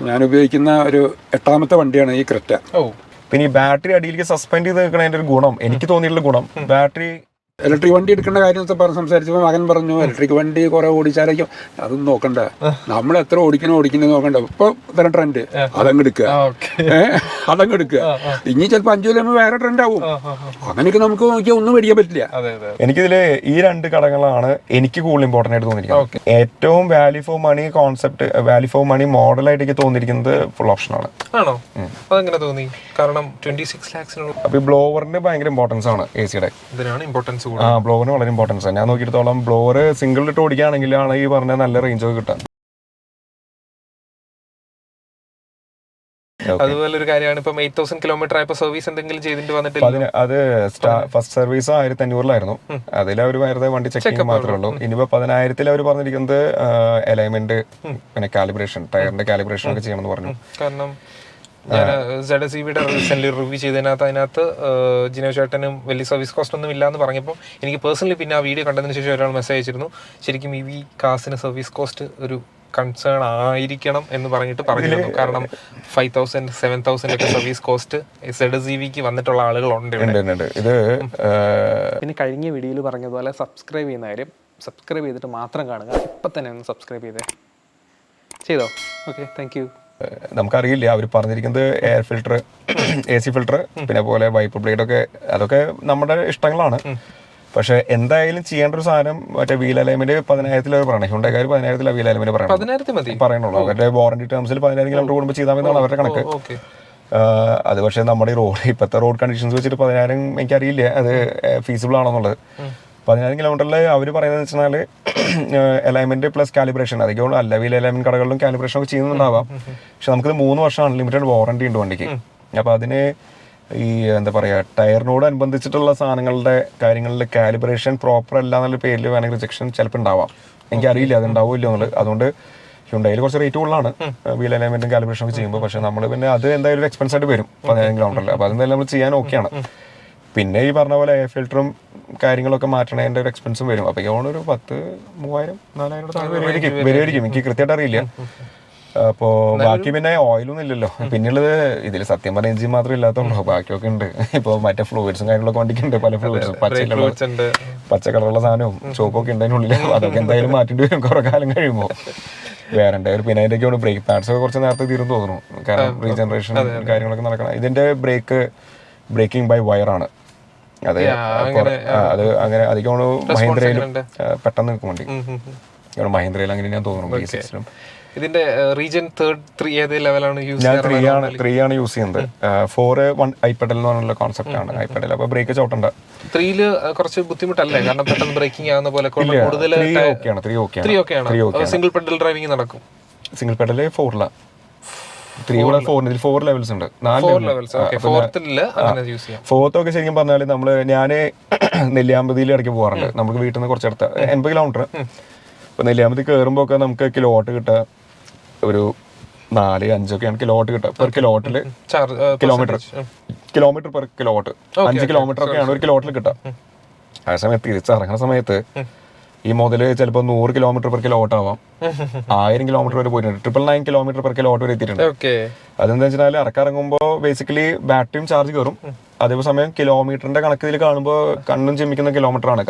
ഞാൻ ഉപയോഗിക്കുന്ന ഒരു 8ാമത്തെ വണ്ടിയാണ് ഈ ക്രെറ്റ. പിന്നെ ഈ ബാറ്ററി അടിയിലേക്ക് സസ്പെൻഡ് ചെയ്ത് നിൽക്കുന്നതിന്റെ ഒരു ഗുണം എനിക്ക് തോന്നിയിട്ടുള്ള ഗുണം, ബാറ്ററി ഇലക്ട്രിക് വണ്ടി എടുക്കേണ്ട കാര്യം സംസാരിച്ചപ്പോൾ മകൻ പറഞ്ഞു ഇലക്ട്രിക് വണ്ടി കുറെ ഓടിച്ചാലേക്കും അതൊന്നും നോക്കണ്ട, നമ്മൾ എത്ര ഓടിക്കണോ നോക്കണ്ട. ഇപ്പൊ ഇത്തരം ട്രെൻഡ് അതങ്ങെടുക്കുക, അതങ്ങെടുക്കുക. ഇനി ചിലപ്പോൾ 5 കൊല്ലം വേറെ ട്രെൻഡ് ആവും. അങ്ങനെയൊക്കെ നമുക്ക് നോക്കിയാൽ ഒന്നും മേടിക്കാൻ പറ്റില്ല. എനിക്കിതില് ഈ 2 ഘടകങ്ങളാണ് എനിക്ക് കൂടുതൽ ഇമ്പോർട്ടന്റ് ആയിട്ട് തോന്നിയിരിക്കുന്നത്. ഏറ്റവും value for money concept, value for money മോഡലായിട്ട് എനിക്ക് തോന്നിയിരിക്കുന്നത് ഫുൾ ഓപ്ഷൻ ആണ്. തോന്നി കാരണം 26 lakhs. അപ്പൊ ഈ ബ്ലോവറിന് ഭയങ്കര ഇമ്പോർട്ടൻസ് ആണ് എ സിയുടെ. ബ്ലോവറിന് വളരെ ഇമ്പോർട്ടൻസ് ആണ്. ഞാൻ നോക്കിയിടത്തോളം ബ്ലോവർ സിംഗിൾ ഇട്ട് ഓടിക്കുകയാണെങ്കിലാണ് ഈ പറഞ്ഞ നല്ല റേഞ്ച് ഒക്കെ കിട്ടുക. അതുപോലെ ഒരു കാര്യമാണ് ഇപ്പം 8000 കിലോമീറ്റർ ആയപ്പോ സർവീസ് എന്തെങ്കിലും ചെയ്തിട്ട് വന്നിട്ടില്ല. അത് ഫസ്റ്റ് സർവീസ് 1500 അതിൽ അവർ വെറുതെ വണ്ടി ചെക്ക് ചെയ്യാൻ മാത്രമേ ഉള്ളൂ. ഇനിയിപ്പോ 10,000 അവർ പറഞ്ഞിരിക്കുന്നത് അലൈൻമെന്റ്, പിന്നെ കാലിബ്രേഷൻ, ടയറിന്റെ കാലിബ്രേഷൻ ഒക്കെ ചെയ്യണമെന്ന് പറഞ്ഞു. കാരണം ഞാൻ ZSEVയുടെ റീസെന്റ് റിവ്യൂ ചെയ്തതിനകത്ത് അതിനകത്ത് ജിനോ ചേട്ടനും വലിയ സർവീസ് കോസ്റ്റ് ഒന്നും ഇല്ലാന്ന് പറഞ്ഞപ്പോൾ എനിക്ക് പേഴ്സണലി പിന്നെ ആ വീഡിയോ കണ്ടതിന് ശേഷം ഒരാൾ മെസ്സേജ് അയച്ചിരുന്നു, ശരിക്കും ഈ കാസിന് സർവീസ് കോസ്റ്റ് ഒരു കൺസേൺ ആയിരിക്കണം എന്ന് പറഞ്ഞിട്ട് പറഞ്ഞിരുന്നു. കാരണം 5,000 7,000 ഒക്കെ സർവീസ് കോസ്റ്റ് ZSEVക്ക് വന്നിട്ടുള്ള ആളുകളുണ്ട്. ഇത് പിന്നെ കഴിഞ്ഞ വീഡിയോയിൽ പറഞ്ഞതുപോലെ സബ്സ്ക്രൈബ് ചെയ്യുന്ന കാര്യം, സബ്സ്ക്രൈബ് ചെയ്തിട്ട് മാത്രം കാണുക. ഇപ്പം തന്നെ ഒന്ന് സബ്സ്ക്രൈബ് ചെയ്തോ. Okay, thank you. നമുക്കറിയില്ല അവർ പറഞ്ഞിരിക്കുന്നത് എയർ ഫിൽട്ടർ, AC ഫിൽട്ടർ, പിന്നെ പോലെ വൈപ്പ് ബ്ലേഡ് ഒക്കെ, അതൊക്കെ നമ്മുടെ ഇഷ്ടങ്ങളാണ്. പക്ഷെ എന്തായാലും ചെയ്യേണ്ട ഒരു സാധനം മറ്റേ വീൽ അലൈൻമെന്റ് 10,000 പറയണം. ഹ്യുണ്ടായിക്കാർ 10,000 വീൽ അലൈൻമെന്റ് പറയണുള്ളൂ. അവരുടെ വാറന്റി ടേംസിൽ 10,000 കിലോമീറ്റർ കൂടുമ്പോൾ ചെയ്താൽ മതി അവരുടെ കണക്ക്. അത് പക്ഷേ നമ്മുടെ ഈ റോഡ് ഇപ്പോഴത്തെ റോഡ് കണ്ടീഷൻസ് വെച്ചിട്ട് 10,000 എനിക്കറിയില്ല അത് ഫീസിബിൾ ആണെന്നുള്ളത്. 10,000 കിലോമീറ്ററിൽ അവർ പറയുന്നത് വെച്ചാൽ അലൈൻമെന്റ് പ്ലസ് കാലിബ്രേഷൻ, അധികം അല്ല വീൽ അലൈൻമെന്റ് കടകളിലും കാലിബ്രേഷൻ ഒക്കെ ചെയ്യുന്നുണ്ടാവാം. പക്ഷെ നമുക്കിത് 3 വർഷം അൺലിമിറ്റഡ് വാറന്റി ഉണ്ട് വണ്ടിക്ക്. അപ്പോൾ അതിന് ഈ എന്താ പറയുക, ടയറിനോട് അനുബന്ധിച്ചിട്ടുള്ള സാധനങ്ങളുടെ കാര്യങ്ങളിൽ കാലിബ്രേഷൻ പ്രോപ്പർ അല്ല എന്നുള്ള പേരിൽ വേണമെങ്കിൽ റിജക്ഷൻ ചിലപ്പോൾ ഉണ്ടാവാം. എനിക്കറിയില്ല അത് ഉണ്ടാവില്ല എന്നുള്ളത്. അതുകൊണ്ട് ഹ്യുണ്ടായിൽ കുറച്ച് റേറ്റ് കൂടുതലാണ് വീൽ അലൈൻമെന്റും കാലിബ്രേഷൻ ഒക്കെ ചെയ്യുമ്പോൾ. പക്ഷെ നമ്മൾ പിന്നെ അത് എന്തായാലും ഒരു എക്സ്പെൻസ് ആയിട്ട് വരും 10,000 കിലോമീറ്ററിൽ. അപ്പോൾ അതെന്തായാലും നമ്മൾ ചെയ്യാൻ ഓക്കെയാണ്. പിന്നെ ഈ പറഞ്ഞ പോലെ എയർ ഫിൽറ്ററും കാര്യങ്ങളൊക്കെ മാറ്റണതിൻ്റെ ഒരു എക്സ്പെൻസും വരും. അപ്പോൾ ഒരു 10,000-4,000 വരുമായിരിക്കും. എനിക്ക് കൃത്യമായിട്ട് അറിയില്ല. അപ്പോൾ ബാക്കി പിന്നെ ഓയിലൊന്നും ഇല്ലല്ലോ. പിന്നെയുള്ളത് ഇതിൽ സത്യം പറഞ്ഞ എഞ്ചിൻ മാത്രം ഇല്ലാത്തതുണ്ടോ, ബാക്കിയൊക്കെ ഉണ്ട്. ഇപ്പോൾ മറ്റേ ഫ്ലൂയിഡ്സും കാര്യങ്ങളൊക്കെ വണ്ടിക്കുണ്ട്, പല ഫ്ലൂയിഡ്സും, പച്ച കളറുള്ള സാധനവും ചുവപ്പൊക്കെ ഉണ്ട് അതിനുള്ളിൽ. അതൊക്കെ എന്തായാലും മാറ്റേണ്ടി വരും കുറെ കാലം കഴിയുമ്പോൾ. വേറെ പിന്നെ അതിൻ്റെയൊക്കെ ബ്രേക്ക് പാഡ്സ് ഒക്കെ കുറച്ച് നേരത്തെ തീർന്നു തോന്നുന്നു. കാരണം റീജനറേഷൻ കാര്യങ്ങളൊക്കെ നടക്കണം. ഇതിന്റെ ബ്രേക്കിംഗ് ബൈ വയറാണ്. അത് അങ്ങനെ അധികം മഹീന്ദ്രയിലും പെട്ടെന്ന് നിൽക്കും വണ്ടി. മഹീന്ദ്രയിൽ അങ്ങനെ ഞാൻ തോന്നുന്നു. ഇതിന്റെ റീജിയൻ 3 ഏത് ലെവലാണ് യൂസ് ഞാൻ 3 ആണ് യൂസ് ചെയ്യുന്നത്. 4 ഐപെഡൽ എന്ന് പറഞ്ഞുള്ള കോൺസെപ്റ്റ് ആണ്. ഐപെഡൽ അപ്പോൾ ബ്രേക്ക് ചവിട്ടണ്ട. 3 കുറച്ച് ബുദ്ധിമുട്ടല്ലേ, കാരണം പെട്ടെന്ന് ബ്രേക്കിംഗ് ആവുന്ന പോലെ. കൂടുതൽ 3 ഓക്കെയാണ്. സിംഗിൾ പെഡൽ ഡ്രൈവിംഗ് നടക്കും. സിംഗിൾ പെഡൽ 4 4 ലെവൽസ് ഉണ്ട്. 4th ഒക്കെ ശരിക്കും പറഞ്ഞാൽ ഞാൻ നെല്ലിയാമ്പതിയിൽ ഇടയ്ക്ക് പോകാറുണ്ട്. നമുക്ക് വീട്ടിൽ നിന്ന് കുറച്ചടുത്ത് 80 കിലോമീറ്റർ. ഇപ്പൊ നെല്ലിയാമ്പതി കയറുമ്പോ ഒക്കെ നമുക്ക് കിലോട്ട് കിട്ടുക ഒരു 4-5 ഒക്കെയാണ് കിലോട്ട് കിട്ടുക പെർ കിലോട്ടില്. കിലോമീറ്റർ പെർ കിലോട്ട് 5 കിലോമീറ്റർ ഒക്കെയാണ് ഒരു കിലോട്ടിൽ കിട്ടുക. ആ സമയത്ത് തിരിച്ചിറങ്ങുന്ന സമയത്ത് ഈ മുതല് ചിലപ്പോൾ 100 കിലോമീറ്റർ പെർ കിലോട്ട് ആവാം, 1000 കിലോമീറ്റർ വരെ പോയിട്ടുണ്ട്. 999 കിലോമീറ്റർ പെർ കിലോട്ട് വരെ എത്തിയിട്ടുണ്ട്. അതെന്താ വെച്ചാൽ ഇറക്കിറങ്ങുമ്പോൾ ബേസിക്കലി ബാറ്ററിയും ചാർജ് കയറും. അതേസമയം കിലോമീറ്ററിന്റെ കണക്കിൽ കാണുമ്പോൾ കണ്ണും ചിമ്മിക്കുന്ന കിലോമീറ്റർ ആണ്.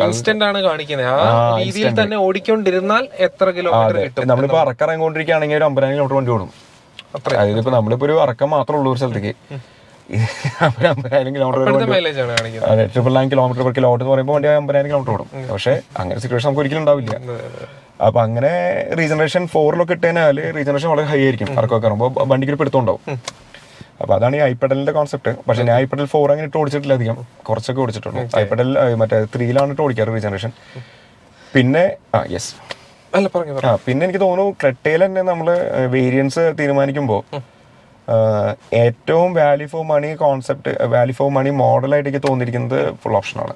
നമ്മളിപ്പോ ഇറക്കിറങ്ങിക്കൊണ്ടിരിക്കുകയാണെങ്കിൽ ഒരു 50,000 കിലോമീറ്റർ വണ്ടി ഓടും. അതായത് ഇപ്പൊ നമ്മളിപ്പോ ഒരു ഇറക്കം മാത്രമേ ഉള്ളൂ ഒരു സ്ഥലത്തേക്ക്. 50,000 കിലോമീറ്റർ അതെ 999 കിലോമീറ്റർ പെർ കിലോമീറ്റർ എന്ന് പറയുമ്പോൾ വണ്ടി 50,000 കിലോമീറ്റർ ഓടും. പക്ഷെ അങ്ങനെ സിറ്റുവേഷൻ നമുക്ക് ഒരിക്കലും ഉണ്ടാവില്ല. അപ്പൊ അങ്ങനെ റീജനറേഷൻ 4 ഇട്ടതിനാൽ റീജനറേഷൻ വളരെ ഹൈ ആയിരിക്കും. ഇറക്കൊക്കെ ഇറങ്ങുമ്പോൾ വണ്ടിക്ക് ഒരു പിടുത്തമുണ്ടാവും. അപ്പൊ അതാണ് ഈ ഐപെഡലിന്റെ കോൺസെപ്റ്റ്. പക്ഷെ ഞാൻ ഐപെഡൽ 4 അങ്ങനെ ഇട്ട് ഓടിച്ചിട്ടില്ല, അധികം കുറച്ചൊക്കെ ഓടിച്ചിട്ടുള്ളൂ. ഐപെഡൽ മറ്റേ 3 ഇട്ട് ഓടിക്കാറ് റീജനറേഷൻ. പിന്നെ പിന്നെ എനിക്ക് തോന്നുന്നു ക്രെറ്റയിൽ തന്നെ നമ്മള് വേരിയൻസ് തീരുമാനിക്കുമ്പോൾ ഏറ്റവും value for money concept, value for money മോഡലായിട്ട് എനിക്ക് തോന്നിയിരിക്കുന്നത് ഫുൾ ഓപ്ഷൻ ആണ്.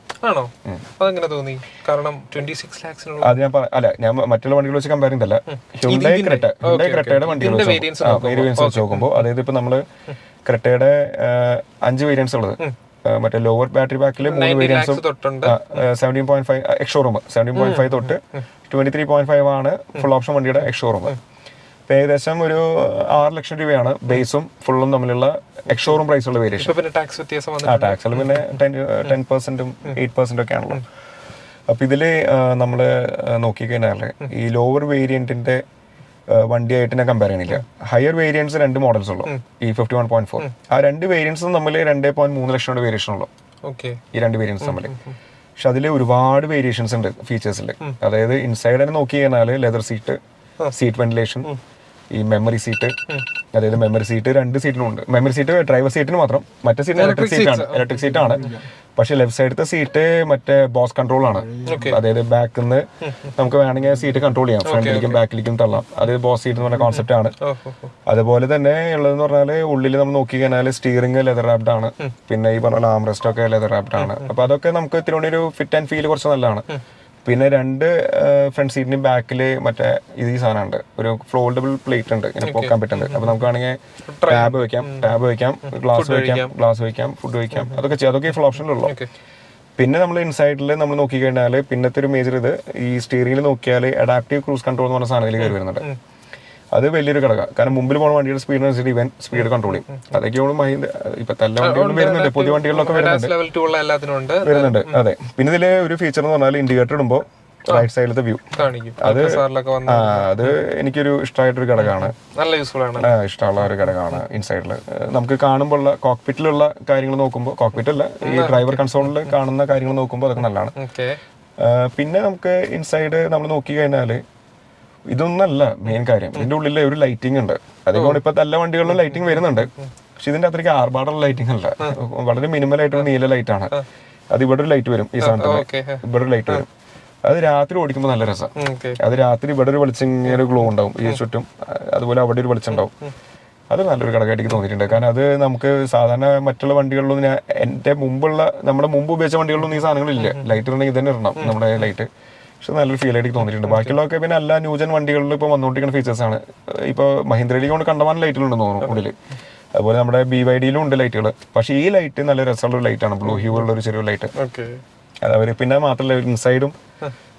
അത് ഞാൻ മറ്റുള്ള വണ്ടികൾ വെച്ച് കമ്പയർ ചെയ്യുന്നില്ല. ഹ്യുണ്ടായി ക്രെറ്റയുടെ വണ്ടികൾ വേരിയൻസ് വെച്ച് നോക്കുമ്പോൾ, അതായത് ഇപ്പൊ നമ്മള് ക്രെറ്റയുടെ 5 വേരിയൻസ് ഉള്ളത്. മറ്റേ ലോവർ ബാറ്ററി പാക്കിൽ 3 വേരിയൻസും 17.5 എക്സ് ഷോറൂം 17.5 തൊട്ട് 23.5 ആണ് ഫുൾ ഓപ്ഷൻ വണ്ടിയുടെ എക്സ് ഷോറൂം. ഇപ്പം ഏകദേശം ഒരു 6 ലക്ഷം രൂപയാണ് ബേസും ഫുള്ളും തമ്മിലുള്ള എക്സ്ഷോറൂം പ്രൈസുള്ള വേരിയേഷൻ. ഇപ്പൊ പിന്നെ ടാക്സ് വ്യത്യാസം ആ ടാക്സിൽ പിന്നെ 10%, 8% ഒക്കെ ആണല്ലോ. അപ്പം ഇതിൽ നമ്മൾ നോക്കിക്കഴിഞ്ഞാൽ ഈ ലോവർ വേരിയന്റിന്റെ വണ്ടിയായിട്ട് ഞാൻ കമ്പയർ ചെയ്യണില്ല. ഹയർ വേരിയൻസ് 2 മോഡൽസ് ഉള്ളു, ഈ 51.4. ആ 2 വേരിയൻസും തമ്മിൽ 2.3 ലക്ഷം വേരിയേഷൻ ഉള്ളു ഈ 2 വേരിയൻസ് തമ്മിൽ. പക്ഷെ അതിൽ ഒരുപാട് വേരിയേഷൻസ് ഉണ്ട് ഫീച്ചേഴ്സിൽ. അതായത് ഇൻസൈഡ് തന്നെ നോക്കി കഴിഞ്ഞാൽ ലെതർ സീറ്റ്, സീറ്റ് വെന്റിലേഷൻ, ഈ മെമ്മറി സീറ്റ്. അതായത് മെമ്മറി സീറ്റ് 2 സീറ്റിനുണ്ട്. മെമ്മറി സീറ്റ് ഡ്രൈവർ സീറ്റിന് മാത്രം, മറ്റേ സീറ്റ് ഇലക്ട്രിക് സീറ്റാണ്. പക്ഷെ ലെഫ്റ്റ് സൈഡത്തെ സീറ്റ് മറ്റേ ബോസ് കൺട്രോൾ ആണ്. അതായത് ബാക്കിൽ നിന്ന് നമുക്ക് വേണമെങ്കിൽ സീറ്റ് കൺട്രോൾ ചെയ്യാം, ഫ്രണ്ടിലേക്കും ബാക്കിലേക്കും തള്ളാം. അത് ബോസ് സീറ്റ് എന്ന് പറഞ്ഞ കോൺസെപ്റ്റ് ആണ്. അതുപോലെ തന്നെ ഉള്ളതെന്ന് പറഞ്ഞാൽ ഉള്ളിൽ നമ്മൾ നോക്കി കഴിഞ്ഞാൽ സ്റ്റിയറിംഗ് ലെതർ റാപ്ഡ് ആണ്. പിന്നെ ഈ പറഞ്ഞ ആംറെസ്റ്റ് ഒക്കെ ലെതർ റാപ്ഡ് ആണ്. അപ്പൊ അതൊക്കെ നമുക്ക് ഇത്തിരി കൂടി ഒരു ഫിറ്റ് ആൻഡ് ഫീൽ കുറച്ച് നല്ലതാണ്. പിന്നെ 2 ഫ്രണ്ട് സീറ്റിന് ബാക്കിൽ മറ്റേ ഈ സാധനമുണ്ട്, ഒരു ഫോൾഡബിൾ പ്ലേറ്റ് ഉണ്ട്, ഇങ്ങനെ പോക്കാൻ പറ്റുന്നത്. അപ്പൊ നമുക്ക് വേണമെങ്കിൽ ടാബ് വെക്കാം, ഗ്ലാസ് വെക്കാം, ഫുഡ് വെക്കാം, അതൊക്കെ ചെയ്യാം. അതൊക്കെ ഫുൾ ഓപ്ഷനിലുള്ളൂ. പിന്നെ നമ്മൾ ഇൻസൈഡിൽ നമ്മൾ നോക്കിക്കഴിഞ്ഞാൽ പിന്നത്തെ ഒരു മേജർ ഇത് ഈ സ്റ്റിയറിംഗിൽ നോക്കിയാൽ അഡാപ്റ്റീവ് ക്രൂസ് കൺട്രോൾ എന്ന് പറഞ്ഞ സാധനത്തിൽ കയറി വരുന്നുണ്ട്. അത് വലിയൊരു ഘടകം. കാരണം മുമ്പിൽ പോകുന്ന വണ്ടിയുടെ സ്പീഡിനനുസരിച്ച് ഇവൻ സ്പീഡ് കൺട്രോൾ ചെയ്യും. അതൊക്കെയാണ് മഹീന്ദ്ര ഇപ്പത്തെ എല്ലാ വണ്ടികളിലും വരുന്നുണ്ട്, പുതിയ വണ്ടികളിലൊക്കെ വരുന്നുണ്ട്. അതെ. പിന്നെ ഇതിൽ ഒരു ഫീച്ചർ എന്ന് പറഞ്ഞാൽ ഇൻഡിക്കേറ്റർ ഇടുമ്പോൾ റൈറ്റ് സൈഡിലത്തെ വ്യൂ, അത് എനിക്കൊരു ഇഷ്ടമായിട്ടൊരു ഘടകമാണ്, ഇഷ്ടമുള്ള ഒരു ഘടകമാണ്. ഇൻസൈഡിൽ നമുക്ക് കാണുമ്പോൾ കോക്പിറ്റിലുള്ള കാര്യങ്ങൾ നോക്കുമ്പോൾ, കോക്പിറ്റല്ല ഈ ഡ്രൈവർ കൺസോളിൽ കാണുന്ന കാര്യങ്ങൾ നോക്കുമ്പോൾ അതൊക്കെ നല്ലതാണ്. പിന്നെ നമുക്ക് ഇൻസൈഡ് നമ്മൾ നോക്കി കഴിഞ്ഞാൽ ഇതൊന്നല്ല മെയിൻ കാര്യം, ഇതിന്റെ ഉള്ളിൽ ഒരു ലൈറ്റിംഗ് ഉണ്ട്. അതുകൊണ്ട് ഇപ്പൊ എല്ലാ വണ്ടികളിലും ലൈറ്റിംഗ് വരുന്നുണ്ട്. പക്ഷെ ഇതിന്റെ അത്രയ്ക്ക് ആർഭാടുള്ള ലൈറ്റിംഗ് അല്ല, വളരെ മിനിമൽ ആയിട്ടൊരു നീല ലൈറ്റ് ആണ്. അത് ഇവിടെ ഒരു ലൈറ്റ് വരും, ഈ സാധനത്തിന് ഇവിടെ ഒരു ലൈറ്റ് വരും. അത് രാത്രി ഓടിക്കുമ്പോൾ നല്ല രസം. അത് രാത്രി ഇവിടെ ഒരു വെളിച്ചം, ഒരു ഗ്ലോ ഉണ്ടാവും ഈ ചുറ്റും, അതുപോലെ അവിടെ ഒരു വെളിച്ചം ഉണ്ടാവും. അത് നല്ലൊരു ഘടകമായിട്ട് തോന്നിയിട്ടുണ്ട്. കാരണം അത് നമുക്ക് സാധാരണ മറ്റുള്ള വണ്ടികളിലൊന്നും ഞാൻ എൻ്റെ നമ്മുടെ മുമ്പ് ഉപയോഗിച്ച വണ്ടികളിലൊന്നും ഈ സാധനങ്ങളില്ല. ലൈറ്റ് ഇടണമെങ്കിൽ തന്നെ ഇടണം നമ്മുടെ ലൈറ്റ്. പക്ഷെ നല്ലൊരു ഫീൽ ആയിട്ട് തോന്നിയിട്ടുണ്ട്. ബാക്കിയുള്ളതൊക്കെ പിന്നെ എല്ലാ ന്യൂജൻ വണ്ടികളിലും ഇപ്പോൾ വന്നുകൊണ്ടിരിക്കുന്ന ഫീച്ചേഴ്സാണ്. ഇപ്പോൾ മഹീന്ദ്രയിലേക്ക് കൊണ്ട് കണ്ടമാനം ലൈറ്റുകളുണ്ടെന്ന് തോന്നുന്നു ഉള്ളിൽ. അതുപോലെ നമ്മുടെ BYD-യിലും ഉണ്ട് ലൈറ്റുകൾ. പക്ഷേ ഈ ലൈറ്റ് നല്ല രസമുള്ള ലൈറ്റാണ്, ബ്ലൂ ഹ്യൂ ഉള്ള ഒരു ചെറിയ ലൈറ്റ്. അതവർ പിന്നെ മാത്രമല്ല ഇൻസൈഡും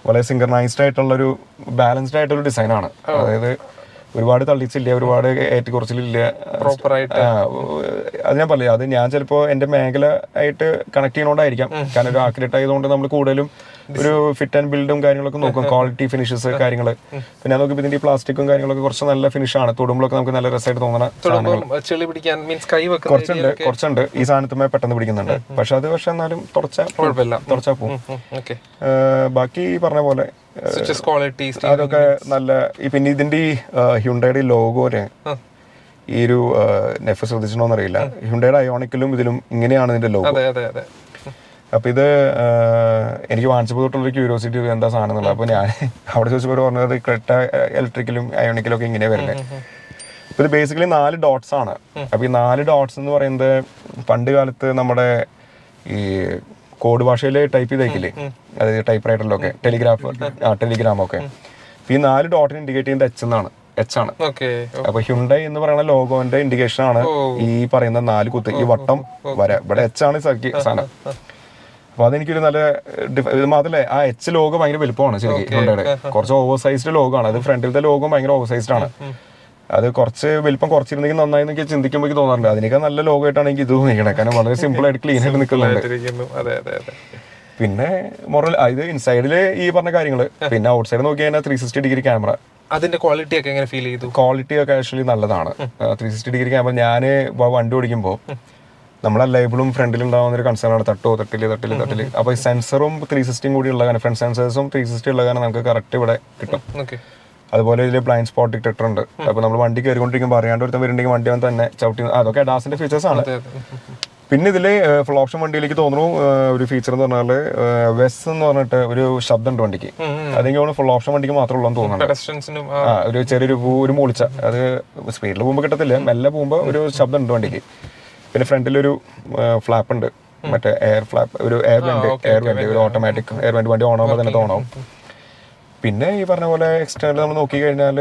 വളരെ സിങ്കർണൈസ്ഡ് ആയിട്ടുള്ളൊരു ബാലൻസ്ഡ് ആയിട്ടുള്ള ഡിസൈനാണ്. അതായത് ഒരുപാട് തള്ളിച്ചില്ല, ഒരുപാട് ഏറ്റക്കുറച്ചിലില്ല. അത് ഞാൻ പറയില്ല, അത് ഞാൻ ചിലപ്പോൾ എൻ്റെ മേഖല ആയിട്ട് കണക്ട് ചെയ്യുന്നതുകൊണ്ടായിരിക്കാം. കാരണം ഒരു ആക്യുറേറ്റ് ആയതുകൊണ്ട് നമ്മൾ കൂടുതലും ഒരു ഫിറ്റ് ആൻഡ് ബിൽഡും കാര്യങ്ങളൊക്കെ നോക്കും, ക്വാളിറ്റി ഫിനിഷസ് കാര്യങ്ങൾ. പിന്നെ നോക്കി ഇതിന്റെ പ്ലാസ്റ്റിക്കും കാര്യങ്ങളൊക്കെ കുറച്ച് നല്ല ഫിനിഷാണ്, തൊടുമ്പോഴൊക്കെ നമുക്ക് നല്ല രസമായിട്ട് തോന്നുന്ന കുറച്ചുണ്ട്. ഈ സാധനത്തുമേ പെട്ടെന്ന് പിടിക്കുന്നുണ്ട്. പക്ഷെ എന്നാലും തുടച്ചാ പോകും. ബാക്കി പറഞ്ഞ പോലെ അതൊക്കെ നല്ല. പിന്നെ ഇതിന്റെ ഈ ഹ്യുണ്ടായുടെ ലോഗോന് ഈ ഒരു നെഫ് ശ്രദ്ധിച്ചിട്ടോന്ന് അറിയില്ല, ഹ്യുണ്ടായുടെ അയോണിക്കിലും ഇതിലും ഇങ്ങനെയാണ് ഇതിന്റെ ലോഗോ. അപ്പൊ ഇത് എനിക്ക് വാങ്ങിച്ചപ്പോൾ തൊട്ടുള്ളൊരു ക്യൂരിയോസിറ്റി എന്താ സാധനം എന്നുള്ളത്. അപ്പൊ ഞാൻ അവിടെ ചോദിച്ചപ്പോൾ പറഞ്ഞത് ക്രെറ്റ ഇലക്ട്രിക്കലും അയോണിക്കലും ഒക്കെ ഇങ്ങനെ വരുന്നത്. അപ്പൊ ഇത് ബേസിക്കലി 4 ഡോട്ട്സ് ആണ്. അപ്പൊ ഈ 4 ഡോട്ട്സ് എന്ന് പറയുന്നത് പണ്ട് കാലത്ത് നമ്മുടെ ഈ കോഡ് ഭാഷയിൽ ടൈപ്പ് ചെയ്തേക്കില്ലേ, അതായത് ടൈപ്പ് റൈറ്ററിലൊക്കെ ടെലിഗ്രാമൊക്കെ. ഈ 4 ഡോട്ടിന് ഇൻഡിക്കേറ്റ് ചെയ്യുന്നത് എച്ച് ആണ്. അപ്പൊ ഹ്യുണ്ടൈ എന്ന് പറയുന്ന ലോഗോന്റെ ഇൻഡിക്കേഷൻ ആണ് ഈ പറയുന്ന 4 കുത്ത്, ഈ വട്ടം വര. ഇവിടെ എച്ച് ആണ് സാധനം. അപ്പൊ അതെനിക്കൊരു നല്ല ഇത് മാത്രമല്ല, ആ എച്ച് ലോഗോ ഭയങ്കര വലുപ്പമാണ് ശരിക്കും ഹ്യുണ്ടൈയുടെ. കുറച്ച് ഓവർ സൈസ്ഡ് ലോഗോ ആണ് അത്. ഫ്രണ്ടിലത്തെ ലോഗോ ഭയങ്കര ഓവർ സൈസ്ഡ് ആണ്. അത് കുറച്ച് വലിപ്പം കുറച്ചിരുന്നെങ്കിൽ നന്നായി എന്നൊക്കെ ചിന്തിക്കുമ്പോൾ എനിക്ക് തോന്നാറുണ്ട്. അതിനേക്കാൾ നല്ല ലോഗോ ആയിട്ടാണ് എനിക്ക് ഇത് തോന്നിക്കണേ. കാരണം വളരെ സിമ്പിൾ ആയിട്ട് ക്ലീൻ ആയിട്ട് നിൽക്കുന്നുണ്ട്. പിന്നെ ഇത് ഇൻസൈഡില് ഈ പറഞ്ഞ കാര്യങ്ങള്. പിന്നെ ഔട്ട് സൈഡ് നോക്കി കഴിഞ്ഞാൽ 360 ഡിഗ്രി ക്യാമറ. അതിന്റെ ക്വാളിറ്റി ഒക്കെ എങ്ങനെ ഫീൽ ചെയ്തു? ക്വാളിറ്റി ഒക്കെ ആക്ച്വലി നല്ലതാണ്. 360 ഡിഗ്രി ക്യാമറ. ഞാൻ വണ്ടി ഓടിക്കുമ്പോൾ നമ്മളെ ലേബിളും ഫ്രണ്ടിലുണ്ടാവുന്ന ഒരു കൺസേൺ ആണ്, തട്ടില്. അപ്പൊ ഈ സെൻസറും 360 കൂടി ഉള്ള കാരണം, ഫ്രണ്ട് സെൻസേഴ്സും 360 ഉള്ള കാരണം നമുക്ക് കറക്റ്റ് ഇവിടെ കിട്ടും. അതുപോലെ ഇതിൽ ബ്ലൈൻഡ് സ്പോട്ട് ഡിറ്റക്ടർ ഉണ്ട്. അപ്പൊ നമ്മൾ വണ്ടി കയറിക്കൊണ്ടിരിക്കുമ്പോൾ അറിയാണ്ട് ഒരുത്തം വരുന്നുണ്ടെങ്കിൽ വണ്ടി തന്നെ ചവിട്ടി, അതൊക്കെ അഡാസിന്റെ ഫീച്ചേഴ്സ് ആണ്. പിന്നെ ഇതിൽ ഫുൾ ഓപ്ഷൻ വണ്ടിയിലേക്ക് തോന്നുന്നു ഒരു ഫീച്ചർ എന്ന് പറഞ്ഞാൽ വെസ് എന്ന് പറഞ്ഞിട്ട് ഒരു ശബ്ദം ഉണ്ട് വണ്ടിക്ക്. അതെനിക്ക് ഫുൾ ഓപ്ഷൻ വണ്ടിക്ക് മാത്രമേ ഉള്ളൂ എന്ന് തോന്നുന്നുണ്ട്. ഒരു ചെറിയൊരു മൂളിച്ച, അത് സ്പീഡിൽ പോകുമ്പോൾ കിട്ടത്തില്ല, മെല്ലെ പോകുമ്പോൾ ഒരു ശബ്ദം ഉണ്ട് വണ്ടിക്ക്. പിന്നെ ഫ്രണ്ടിലൊരു ഫ്ലാപ്പ് ഉണ്ട്, മറ്റേ എയർ ഫ്ലാപ്പ്, ഒരു എയർ വെന്റ്, ഒരു ഓട്ടോമാറ്റിക് എയർ വെന്റ്. വണ്ടി ഓണാകുമ്പോൾ തന്നെ തോന്നാവും. പിന്നെ ഈ പറഞ്ഞ പോലെ എക്സ്റ്റേണൽ നമ്മൾ നോക്കി കഴിഞ്ഞാൽ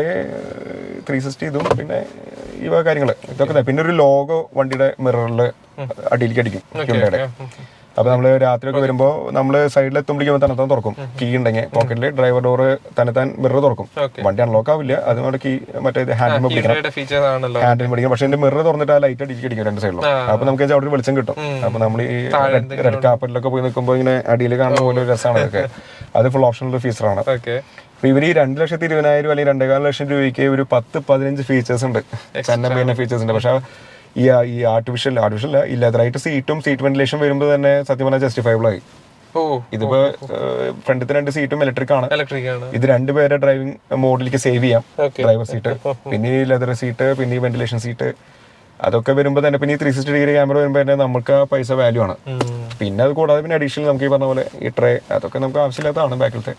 360 ഇതും പിന്നെ ഇവ കാര്യങ്ങൾ ഇതൊക്കെ. പിന്നെ ഒരു ലോഗോ വണ്ടിയുടെ മിററിൽ അടിയിലേക്ക് അടിക്കും ഹ്യുണ്ടൈയുടെ. അപ്പോൾ നമ്മൾ രാത്രിയൊക്കെ വരുമ്പോൾ നമ്മൾ സൈഡിൽ എത്തുമ്പോഴേക്കും തന്നെത്താൻ തുറക്കും. കീ ഉണ്ടെങ്കിൽ പോക്കറ്റിൽ ഡ്രൈവർ ഡോറ് തന്നെത്താൻ മിറർ തുറക്കും. വണ്ടി അൺലോക്ക് ആവില്ല, അതുകൊണ്ട് കീ മറ്റേ ഹാൻഡിൽ പിടിക്കണം, ഹാൻഡിൽ പിടിക്കണം. പക്ഷെ എൻ്റെ മിറർ തുറന്നിട്ട് ആ ലൈറ്റ് അടിക്കും രണ്ട് സൈഡിലും. അപ്പോൾ നമുക്ക് അവിടെ ഒരു വെളിച്ചം കിട്ടും. അപ്പോൾ നമ്മൾ ഈ റെഡ് കാർപ്പറ്റിലൊക്കെ പോയി നിൽക്കുമ്പോൾ ഇങ്ങനെ അടിയിൽ കാണുന്ന പോലെ ഒരു രസമാണ് ഇതൊക്കെ. അത് ഫുൾ ഓപ്ഷണൽ ഫീച്ചറാണ്. അപ്പോൾ ഇവർ ഈ 2,20,000 അല്ലെങ്കിൽ 2.25 ലക്ഷം രൂപയ്ക്ക് ഒരു 10-15 ഫീച്ചേഴ്സ് ഉണ്ട്, ചെന്ന ഫീച്ചേഴ്സ് ഉണ്ട്. പക്ഷേ ഈ ആർട്ടിഫിഷ്യൽ ഈ ലെതറായിട്ട് സീറ്റ് വെന്റിലേഷൻ വരുമ്പോൾ തന്നെ സത്യം പറഞ്ഞാൽ ജസ്റ്റിഫയബിൾ ആയി. ഇതിപ്പോ ഫ്രണ്ടിലത്തെ 2 സീറ്റും ഇലക്ട്രിക് ആണ്. ഇത് 2 പേരെ ഡ്രൈവിംഗ് മോഡിലേക്ക് സേവ് ചെയ്യാം, ഡ്രൈവർ സീറ്റ്, പിന്നെ ഈ ലെതർ സീറ്റ്, പിന്നെ ഈ വെന്റിലേഷൻ സീറ്റ്, അതൊക്കെ വരുമ്പോൾ തന്നെ പിന്നെ ഈ 360 ഡിഗ്രി ക്യാമറ വരുമ്പോൾ തന്നെ നമുക്ക് ആ പൈസ വാല്യൂ ആണ്. പിന്നെ അത് കൂടാതെ പിന്നെ അഡീഷണൽ നമുക്ക് ഈ പറഞ്ഞ പോലെ ഈ ട്രേ, അതൊക്കെ നമുക്ക് ആവശ്യമില്ലാത്തതാണ് ബാക്കിലത്തെ.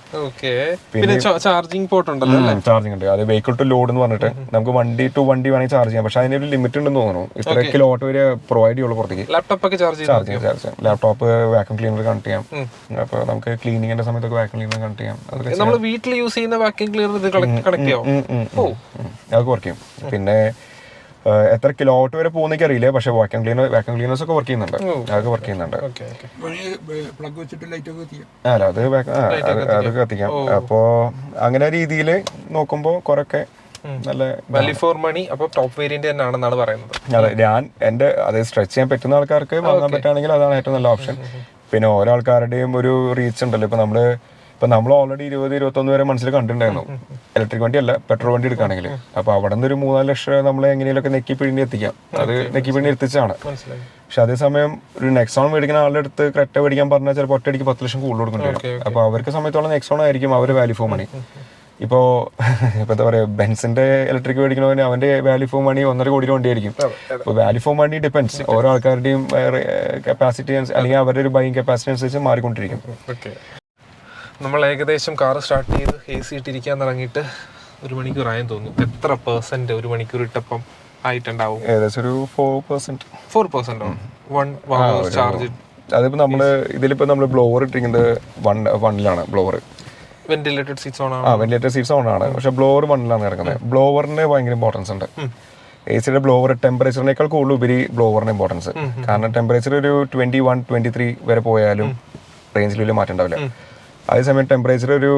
പിന്നെ ചാർജിങ് പോർട്ട് ഉണ്ടല്ലോ, ചാർജിങ് ഉണ്ട്. അത് വെഹിക്കിൾ ടു ലോഡ് എന്ന് പറഞ്ഞിട്ട് നമുക്ക് വണ്ടി ടു വണ്ടി വേണമെങ്കിൽ ചാർജ് ചെയ്യാം. പക്ഷെ അതിനൊരു ലിമിറ്റ് ഉണ്ടെന്ന് തോന്നുന്നു. ഇത്ര കിലോവാട്ട് വരെ പ്രൊവൈഡ് ചെയ്യുള്ളൂ പുറത്തേക്ക്. ലാപ്ടോപ്പ് ചാർജ് ചെയ്യാം, ലാപ്ടോപ്പ് വാക്യൂം ക്ലീനർ കണക്ട് ചെയ്യാം. അപ്പോൾ നമുക്ക് ക്ലീനിങ്ങിന്റെ സമയത്തൊക്കെ വാക്യൂം ക്ലീനർ കണക്ട് ചെയ്യാം. നമ്മൾ വീട്ടിൽ യൂസ് ചെയ്യുന്ന വാക്യൂം ക്ലീനർ ഇത് കണക്ട് ചെയ്യാം, അതൊക്കെ വർക്ക് ചെയ്യും. പിന്നെ എത്ര കിലോവാട്ട് വരെ പോകുന്നൊക്കെ അറിയില്ല, പക്ഷെ വാക്യൂം ക്ലീനേഴ്സ് ഒക്കെ വർക്ക് ചെയ്യുന്നുണ്ട്, അതൊക്കെ വർക്ക് ചെയ്യുന്നുണ്ട്. അല്ല അത് കത്തിക്കാം. അപ്പോ അങ്ങനെ രീതിയിൽ നോക്കുമ്പോൾ കുറെയൊക്കെ നല്ല വാല്യൂ ഫോർ മണി. അപ്പോൾ ടോപ്പ് വേരിയന്റ് തന്നെയാണെന്നാണ് പറയുന്നത്. അതെ, അത് സ്ട്രെച്ച് ചെയ്യാൻ പറ്റുന്ന ആൾക്കാർക്ക് വാങ്ങാൻ പറ്റുകയാണെങ്കിൽ അതാണ് ഏറ്റവും നല്ല ഓപ്ഷൻ. പിന്നെ ഓരോ ആൾക്കാരുടെയും ഒരു റീച്ച് ഉണ്ടല്ലോ. ഇപ്പൊ നമ്മൾ ഓൾറെഡി 20-21 വരെ മനസ്സിൽ കണ്ടിട്ടുണ്ടായിരുന്നു, ഇലക്ട്രിക് വണ്ടി അല്ല പെട്രോൾ വണ്ടി എടുക്കുകയാണെങ്കിൽ. അപ്പൊ അവിടെ നിന്ന് ഒരു 3-4 ലക്ഷം നമ്മൾ എങ്ങനെയൊക്കെ നെക്കി പിഴിഞ്ഞ് എത്തിക്കാം, അത് നെക്കി പിഴിഞ്ഞ് എത്തിച്ചാണ്. പക്ഷെ അതേസമയം ഒരു നെക്സോൺ മേടിക്കുന്ന ആളുടെ അടുത്ത് ക്രെറ്റ മേടിക്കാൻ പറഞ്ഞാൽ ചിലപ്പോൾ ഒറ്റയടിക്ക് 10 ലക്ഷം കൂടുതൽ കൊടുക്കേണ്ടി വരും. അപ്പൊ അവർക്ക് സമയത്തോളം നെക്സോൺ ആയിരിക്കും അവർ വാല്യൂ ഫോർ മണി. ഇപ്പൊ എന്താ പറയാ, ബെൻസിന്റെ ഇലക്ട്രിക് മേടിക്കണവന് അവന്റെ വാല്യൂ ഫോർ മണി 1.5 കോടി വണ്ടിയായിരിക്കും. അപ്പൊ വാല്യൂ ഫോർ മണി ഡിപ്പെൻഡ്സ്, ഓരോ ആൾക്കാരുടെയും കപ്പാസിറ്റി അല്ലെങ്കിൽ അവരുടെ ഒരു ബൈയിങ് കപ്പാസിറ്റി അനുസരിച്ച് മാറിക്കൊണ്ടിരിക്കും. നമ്മൾ ഏകദേശം കാർ സ്റ്റാർട്ട് ചെയ്ത് AC ഇട്ടിരിക്കാൻ തുടങ്ങിയിട്ട് 1 മണിക്കൂറായെന്ന് തോന്നുന്നു. എത്ര % 1 മണിക്കൂർ ഇട്ടപ്പം ആയിട്ടുണ്ടാവും? ഏകദേശം ഒരു 4%. 4%? 1 hour ചാർജ്. അതിപ്പോ നമ്മള് ബ്ലോവർ ഇട്ടിരിക്കുന്നത് 1 ബ്ലോവർ. വെന്റിലേറ്റഡ് സീറ്റ്സ് ഓൺ ആണ്. വെന്റിലേറ്റഡ് സീറ്റ്സ് ഓൺ ആണ്. പക്ഷെ ബ്ലോവർ 1 ഇറങ്ങുന്നത്. ബ്ലോവറിന് ഭയങ്കര ഇമ്പോർട്ടൻസ് ഉണ്ട്. AC ബ്ലോവർ ടെമ്പറേച്ചറിനേക്കാൾ കൂടുതൽ ഉപരി ബ്ലോവറിന് ഇമ്പോർട്ടൻസ്. കാരണം ടെമ്പറേച്ചർ ഒരു 21-23 വരെ പോയാലും റേഞ്ചിൽ വലിയ മാറ്റം ഉണ്ടാവില്ല. അതേസമയം ടെമ്പറേച്ചർ ഒരു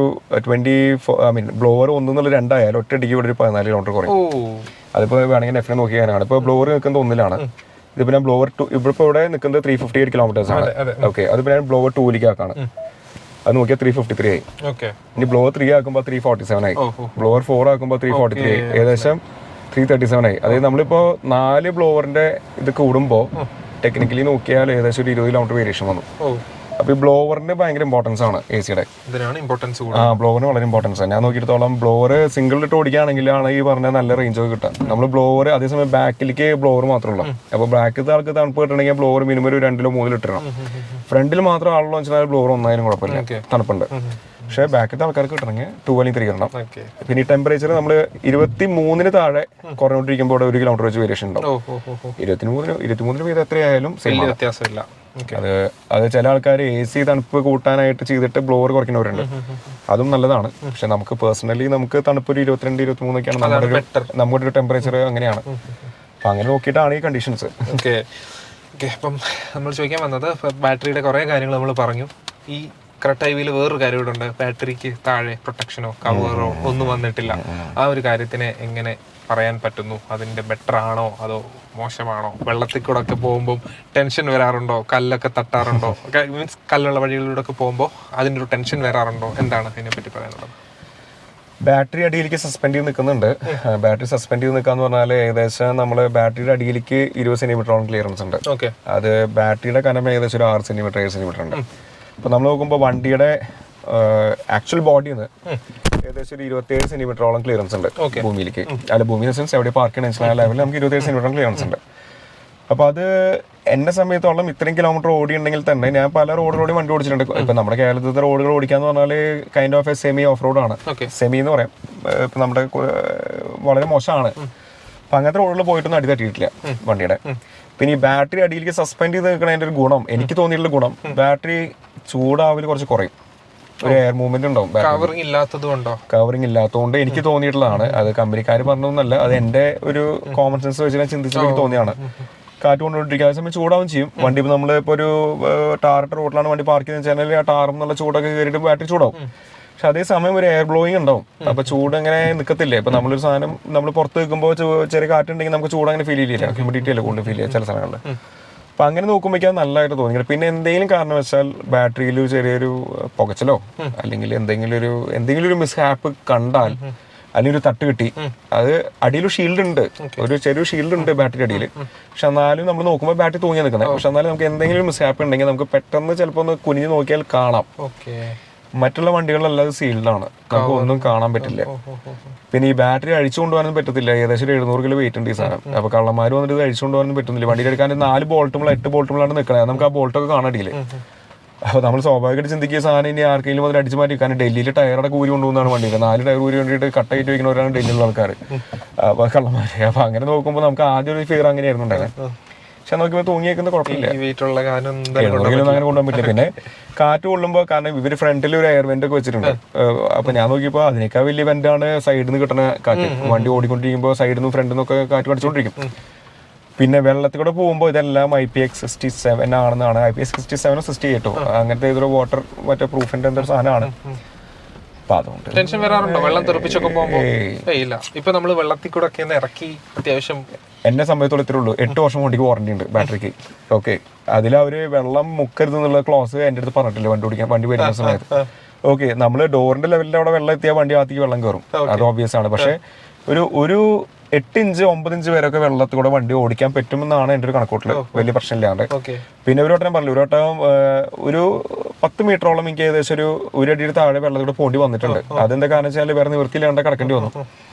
24 ബ്ലോവർ 1-2 ആയാലും ഒറ്റയടിക്ക് ഇവിടെ ഒരു 14 കിലോമീറ്റർ കുറയും. അതിപ്പോൾ വേണമെങ്കിൽ നെഫിനെ നോക്കിയാണ്. ഇപ്പോൾ ബ്ലോവർ നിൽക്കുന്നത് 1 ഇതിപ്പോൾ ഞാൻ ബ്ലോവർ 2 ഇവിടെ നിൽക്കുന്നത് 358 കിലോമീറ്റേഴ്സ് ആണ്. ഓക്കെ, അതിപ്പോൾ ഞാൻ ബ്ലോവർ 2 ആക്കാണ്. അത് നോക്കിയാൽ 353 ആയി. ഇനി ബ്ലോവർ 3 ആക്കുമ്പോൾ 347 ആയി. ബ്ലോവർ 4 ആക്കുമ്പോൾ 343 ആയി. ഏകദേശം 337 ആയി. അതായത് നമ്മളിപ്പോൾ 4 ബ്ലോവറിന്റെ ഇത് കൂടുമ്പോൾ ടെക്നിക്കലി നോക്കിയാൽ ഏകദേശം ഒരു 20 കിലോമീറ്റർ വേരിയേഷൻ വന്നു. അപ്പൊ ഈ ബ്ലോവറിന് ഭയങ്കര ഇമ്പോർട്ടൻസ് ആണ് AC യുടെ. ബ്ലോവറിന് വളരെ ഇമ്പോർട്ടൻസ് ആണ്. ഞാൻ നോക്കിയിടത്തോളം ബ്ലോവർ സിംഗിൾ ഇട്ട് ഓടിക്കുകയാണെങ്കിലാണ് ഈ പറഞ്ഞ നല്ല റേഞ്ച് ഒക്കെ കിട്ടുക. നമ്മൾ ബ്ലോവർ അതേസമയം ബാക്കിലേക്ക് ബ്ലോവർ മാത്രമല്ല. അപ്പൊ ബാക്കിലത്തെ ആൾക്ക് തണുപ്പ് കിട്ടണമെങ്കിൽ ബ്ലോവർ മിനിമം ഒരു 2-3 ഇട്ടണം. ഫ്രണ്ടിൽ മാത്രം ആളുള്ള വെച്ചാൽ ബ്ലോവർ 1 കുഴപ്പമില്ല, തണുപ്പുണ്ട്. പക്ഷേ ബാക്കിലത്തെ ആൾക്കാർക്ക് കിട്ടണമെങ്കിൽ 2 അല്ലെങ്കിൽ 3 ഇടണം. പിന്നെ ഈ ടെമ്പറേച്ചർ നമ്മൾ 23 താഴെ കുറഞ്ഞുകൊണ്ടിരിക്കുമ്പോൾ 1 കിലോമീറ്റർ വെച്ച് വേരിയേഷൻ ഉണ്ടാവും. 23 വീതം എത്രയായാലും വ്യത്യാസമില്ല. അത് ചില ആൾക്കാർ AC തണുപ്പ് കൂട്ടാനായിട്ട് ചെയ്തിട്ട് ബ്ലോവർ കുറയ്ക്കുന്നവരുണ്ട്. അതും നല്ലതാണ്. പക്ഷെ നമുക്ക് പേഴ്സണലി നമുക്ക് തണുപ്പ് ഒരു 22-23 ഒക്കെയാണ് നമ്മുടെ ഒരു ടെമ്പറേച്ചർ, അങ്ങനെയാണ്. അപ്പൊ അങ്ങനെ നോക്കിയിട്ടാണ് ഈ കണ്ടീഷൻസ്. അപ്പം നമ്മൾ ചോദിക്കാൻ വന്നത് ബാറ്ററിയുടെ കുറേ കാര്യങ്ങൾ നമ്മൾ പറഞ്ഞു. ഈ ക്രെറ്റ EVയിൽ വേറൊരു കാര്യം ഇവിടെ ഉണ്ട്, ബാറ്ററിക്ക് താഴെ പ്രൊട്ടക്ഷനോ കവറോ ഒന്നും വന്നിട്ടില്ല. ആ ഒരു കാര്യത്തിനെ എങ്ങനെ പറയാൻ പറ്റുന്നു? അതിന്റെ ബെറ്റർ ആണോ അതോ മോശമാണോ? വെള്ളത്തിൽ കൂടെ ഒക്കെ പോകുമ്പോൾ ടെൻഷൻ വരാറുണ്ടോ? കല്ലൊക്കെ തട്ടാറുണ്ടോ? മീൻസ് കല്ലുള്ള വഴികളിലൂടെ ഒക്കെ പോകുമ്പോൾ അതിൻ്റെ ഒരു ടെൻഷൻ വരാറുണ്ടോ? എന്താണ് അതിനെപ്പറ്റി പറയാനുള്ളത്? ബാറ്ററി അടിയിലേക്ക് സസ്പെൻഡ് ചെയ്ത് നിൽക്കുന്നുണ്ട്. ബാറ്ററി സസ്പെൻഡ് ചെയ്ത് നിൽക്കാന്ന് പറഞ്ഞാൽ ഏകദേശം നമ്മൾ ബാറ്ററിയുടെ അടിയിലേക്ക് 20 സെന്റിമീറ്ററോളം ക്ലിയറൻസ് ഉണ്ട്. അത് ബാറ്ററിയുടെ കനം ഏകദേശം ഒരു 6 സെന്റിമീറ്റർ 7 സെന്റിമീറ്റർ ഉണ്ട്. അപ്പൊ നമ്മൾ നോക്കുമ്പോൾ വണ്ടിയുടെ ആക്ച്വൽ ബോഡിന്ന് ഏകദേശം ഒരു 27 സെന്റിമീറ്ററോളം ക്ലിയറൻസ് ഉണ്ട് ഭൂമിയിലേക്ക്. അല്ല, ഭൂമി സെൻസ് എവിടെ പാർക്ക് ചെയ്യണം ലെവലിൽ നമുക്ക് 27 സെന്റിമീറ്റർ ക്ലിയറൻസ് ഉണ്ട്. അപ്പൊ അത് എന്നെ സമയത്തോളം ഇത്രയും കിലോമീറ്റർ ഓടിയുണ്ടെങ്കിൽ തന്നെ ഞാൻ പല റോഡിലൂടെ വണ്ടി ഓടിച്ചിട്ടുണ്ട്. ഇപ്പൊ നമ്മുടെ കേരളത്തിലത്തെ റോഡുകൾ ഓടിക്കാന്ന് പറഞ്ഞാൽ kind of A semi of റോഡാണ്. സെമി എന്ന് പറയാം. ഇപ്പൊ നമ്മുടെ വളരെ മോശമാണ്. അപ്പൊ അങ്ങനത്തെ റോഡുകളിൽ പോയിട്ടൊന്നും അടി തട്ടിയിട്ടില്ല വണ്ടിയുടെ. പിന്നെ ഈ ബാറ്ററി അടിയിലേക്ക് സസ്പെൻഡ് ചെയ്ത് നിൽക്കുന്നതിന്റെ ഒരു ഗുണം, എനിക്ക് തോന്നിയിട്ടുള്ള ഗുണം, ബാറ്ററി ചൂടാവല് കുറച്ച് കുറയും. ഒരു എയർ മൂവ്മെന്റ് ഉണ്ടാവും. കവറിംഗ് ഇല്ലാത്തതുകൊണ്ട് എനിക്ക് തോന്നിയിട്ടുള്ളതാണ്. അത് കമ്പനിക്കാർ പറഞ്ഞൊന്നല്ല, അത് എന്റെ ഒരു കോമൺ സെൻസ് വെച്ച് ഞാൻ ചിന്തിച്ചപ്പോൾ തോന്നിയാണ്. കാറ്റ് കൊണ്ടുകൊണ്ടിരിക്കുക. അതേസമയം ചൂടാവും ചെയ്യും വണ്ടി. ഇപ്പോൾ നമ്മളിപ്പോൾ ഒരു ടാറിട്ട റോഡിലാണ് വണ്ടി പാർക്ക് ചെയ്തെന്ന് വെച്ചാൽ ആ ടാറിൽ നിന്നുള്ള ചൂടൊക്കെ കയറിയിട്ട് ബാറ്ററി ചൂടാവും. പക്ഷെ അതേസമയം ഒരു എയർ ബ്ലോയിങ് ഉണ്ടാവും. അപ്പൊ ചൂട് അങ്ങനെ നിൽക്കത്തില്ലേ. ഇപ്പൊ നമ്മളൊരു സാധനം നമ്മൾ പുറത്ത് നിൽക്കുമ്പോൾ ചെറിയ കാറ്റുണ്ടെങ്കിൽ നമുക്ക് ചൂട് അങ്ങനെ ഫീൽ ചെയ്യില്ല. ഹ്യൂമിഡിറ്റി അല്ലേ കൂടുതൽ ഫീൽ ചെയ്യുക ചില സ്ഥലങ്ങളിൽ. അപ്പൊ അങ്ങനെ നോക്കുമ്പോൾ അത് നല്ലതായിട്ട് തോന്നി. പിന്നെ എന്തെങ്കിലും കാരണവശാൽ ബാറ്ററിയിൽ ചെറിയൊരു പുകച്ചലോ അല്ലെങ്കിൽ എന്തെങ്കിലും ഒരു മിസ് ഹാപ്പ് കണ്ടാൽ, അല്ലെങ്കിൽ ഒരു തട്ട് കിട്ടി, അത് അടിയിൽ ഷീൽഡ് ഉണ്ട്, ഒരു ചെറിയ ഷീൽഡ് ഉണ്ട് ബാറ്ററി അടിയിൽ. പക്ഷെ എന്നാലും നമ്മൾ നോക്കുമ്പോൾ ബാറ്ററി തൂങ്ങി നിൽക്കുന്നത്. പക്ഷെ എന്നാലും നമുക്ക് എന്തെങ്കിലും ഒരു മിസ് ഹാപ്പ് ഉണ്ടെങ്കിൽ നമുക്ക് പെട്ടെന്ന് ചിലപ്പോൾ ഒന്ന് കുനിഞ്ഞ് നോക്കിയാൽ കാണാം. മറ്റുള്ള വണ്ടികളിലല്ലാതെ സീൽഡാണ്, നമുക്ക് ഒന്നും കാണാൻ പറ്റില്ല. പിന്നെ ഈ ബാറ്ററി അഴിച്ചുകൊണ്ട് പോകാനൊന്നും പറ്റത്തില്ല. ഏകദേശം 700 കിലോ വെയിറ്റ് ഉണ്ട് ഈ സാധനം. അപ്പൊ കള്ളന്മാർ വന്നിട്ട് ഇത് അഴിച്ചുകൊണ്ട് പോകാനൊന്നും പറ്റുന്നില്ല. വണ്ടിയിൽ എടുക്കാൻ 4 ബോൾട്ടുമ്പോൾ 8 ബോൾട്ടുമ്പോഴാണ് നിൽക്കുന്നത്. നമുക്ക് ആ ബോൾട്ടൊക്കെ കാണാടിയില്ലേ. അപ്പോൾ നമ്മൾ സ്വാഭാവികമായിട്ട് ചിന്തിക്കുക സാധനം ഇനി ആർക്കെങ്കിലും മുതൽ അടിച്ചു മാറ്റി. കാരണം ഡൽഹിയിൽ ടയറൊക്കെ ഊരി കൊണ്ടുപോകുന്നതാണ് വണ്ടിയിൽ. 4 ടയർ ഊരി വേണ്ടിയിട്ട് കട്ടയിട്ട് വയ്ക്കുന്നവരാണ് ഡൽഹിയിലുള്ള ആൾക്കാർ, അപ്പോൾ കള്ളന്മാർ. അപ്പോൾ അങ്ങനെ നോക്കുമ്പോൾ നമുക്ക് ആദ്യം ഒരു ഫിയർ അങ്ങനെയായിരുന്നു ഉണ്ടായിരുന്നത്. പക്ഷെ നോക്കിയപ്പോൾ തൂങ്ങിയേക്കുന്ന കുഴപ്പമില്ല, അങ്ങനെ കൊണ്ടുപോകാൻ പറ്റില്ല. പിന്നെ കാറ്റ് കൊള്ളുമ്പോൾ, കാരണം ഇവര് ഫ്രണ്ടിൽ ഒരു എയർ വെന്റ് ഒക്കെ വെച്ചിട്ടുണ്ട്. അപ്പൊ ഞാൻ നോക്കിയപ്പോൾ അതിനേക്കാൾ വലിയ വെന്റാണ് സൈഡിൽ നിന്ന് കിട്ടുന്ന കാറ്റ്. വണ്ടി ഓടിക്കൊണ്ടിരിക്കുമ്പോൾ സൈഡിൽ നിന്നും ഫ്രണ്ടിൽ നിന്നൊക്കെ കാറ്റ് അടിച്ചുകൊണ്ടിരിക്കും. പിന്നെ വെള്ളത്തിൽ കൂടെ പോകുമ്പോൾ ഇതെല്ലാം IPX67 ആണെന്നാണ്. IPX67 68 അങ്ങനത്തെ ഇതൊരു വാട്ടർ മറ്റേ പ്രൂഫിന്റെ എന്തൊരു സാധനമാണ്. അപ്പൊ അതുകൊണ്ട് ടെൻഷൻ വരാറുണ്ടോ വെള്ളം തെറിപ്പിച്ചൊക്കെ പോകുമ്പോൾ? ഇല്ല. ഇപ്പൊ നമ്മൾ വെള്ളത്തിൽ കൂടെ ഒക്കെ ഇറക്കി അത്യാവശ്യം എന്നെ സംബന്ധിച്ചോളം ഇത്രേ ഉള്ളൂ. 8 വർഷം വണ്ടിക്ക് വാറണ്ടി ഉണ്ട് ബാറ്ററിക്ക്. ഓക്കെ, അതിൽ അവര് വെള്ളം മുക്കരുത് എന്നുള്ള ക്ലോസ് എൻ്റെ അടുത്ത് പറഞ്ഞിട്ടില്ല വണ്ടി വരുന്ന സമയത്ത്. ഓക്കെ, നമ്മൾ ഡോറിന്റെ ലെവലിൽ അവിടെ വെള്ളം എത്തിയാൽ വണ്ടി ആത്തിക്ക് വെള്ളം കയറും, അത് ഓബിയസ് ആണ്. പക്ഷെ ഒരു 8 ഇഞ്ച് 9 ഇഞ്ച് വരെയൊക്കെ വെള്ളത്തിൽ കൂടെ വണ്ടി ഓടിക്കാൻ പറ്റുമെന്നാണ് എൻ്റെ ഒരു കണക്കൂട്ടിൽ, വലിയ പ്രശ്നമില്ലാണ്ട്. പിന്നെ ഒരു വട്ടം പറഞ്ഞു, ഒരു വട്ടം ഒരു 10 മീറ്ററോളം എനിക്ക് ഏകദേശം ഒരു അടിയുടെ താഴെ വെള്ളത്തിലൂടെ പോണ്ടി വന്നിട്ടുണ്ട്. അതെന്താ കാരണം വെച്ചാൽ വേറെ നിവൃത്തിയില്ലാണ്ട് കിടക്കേണ്ടി വന്നു.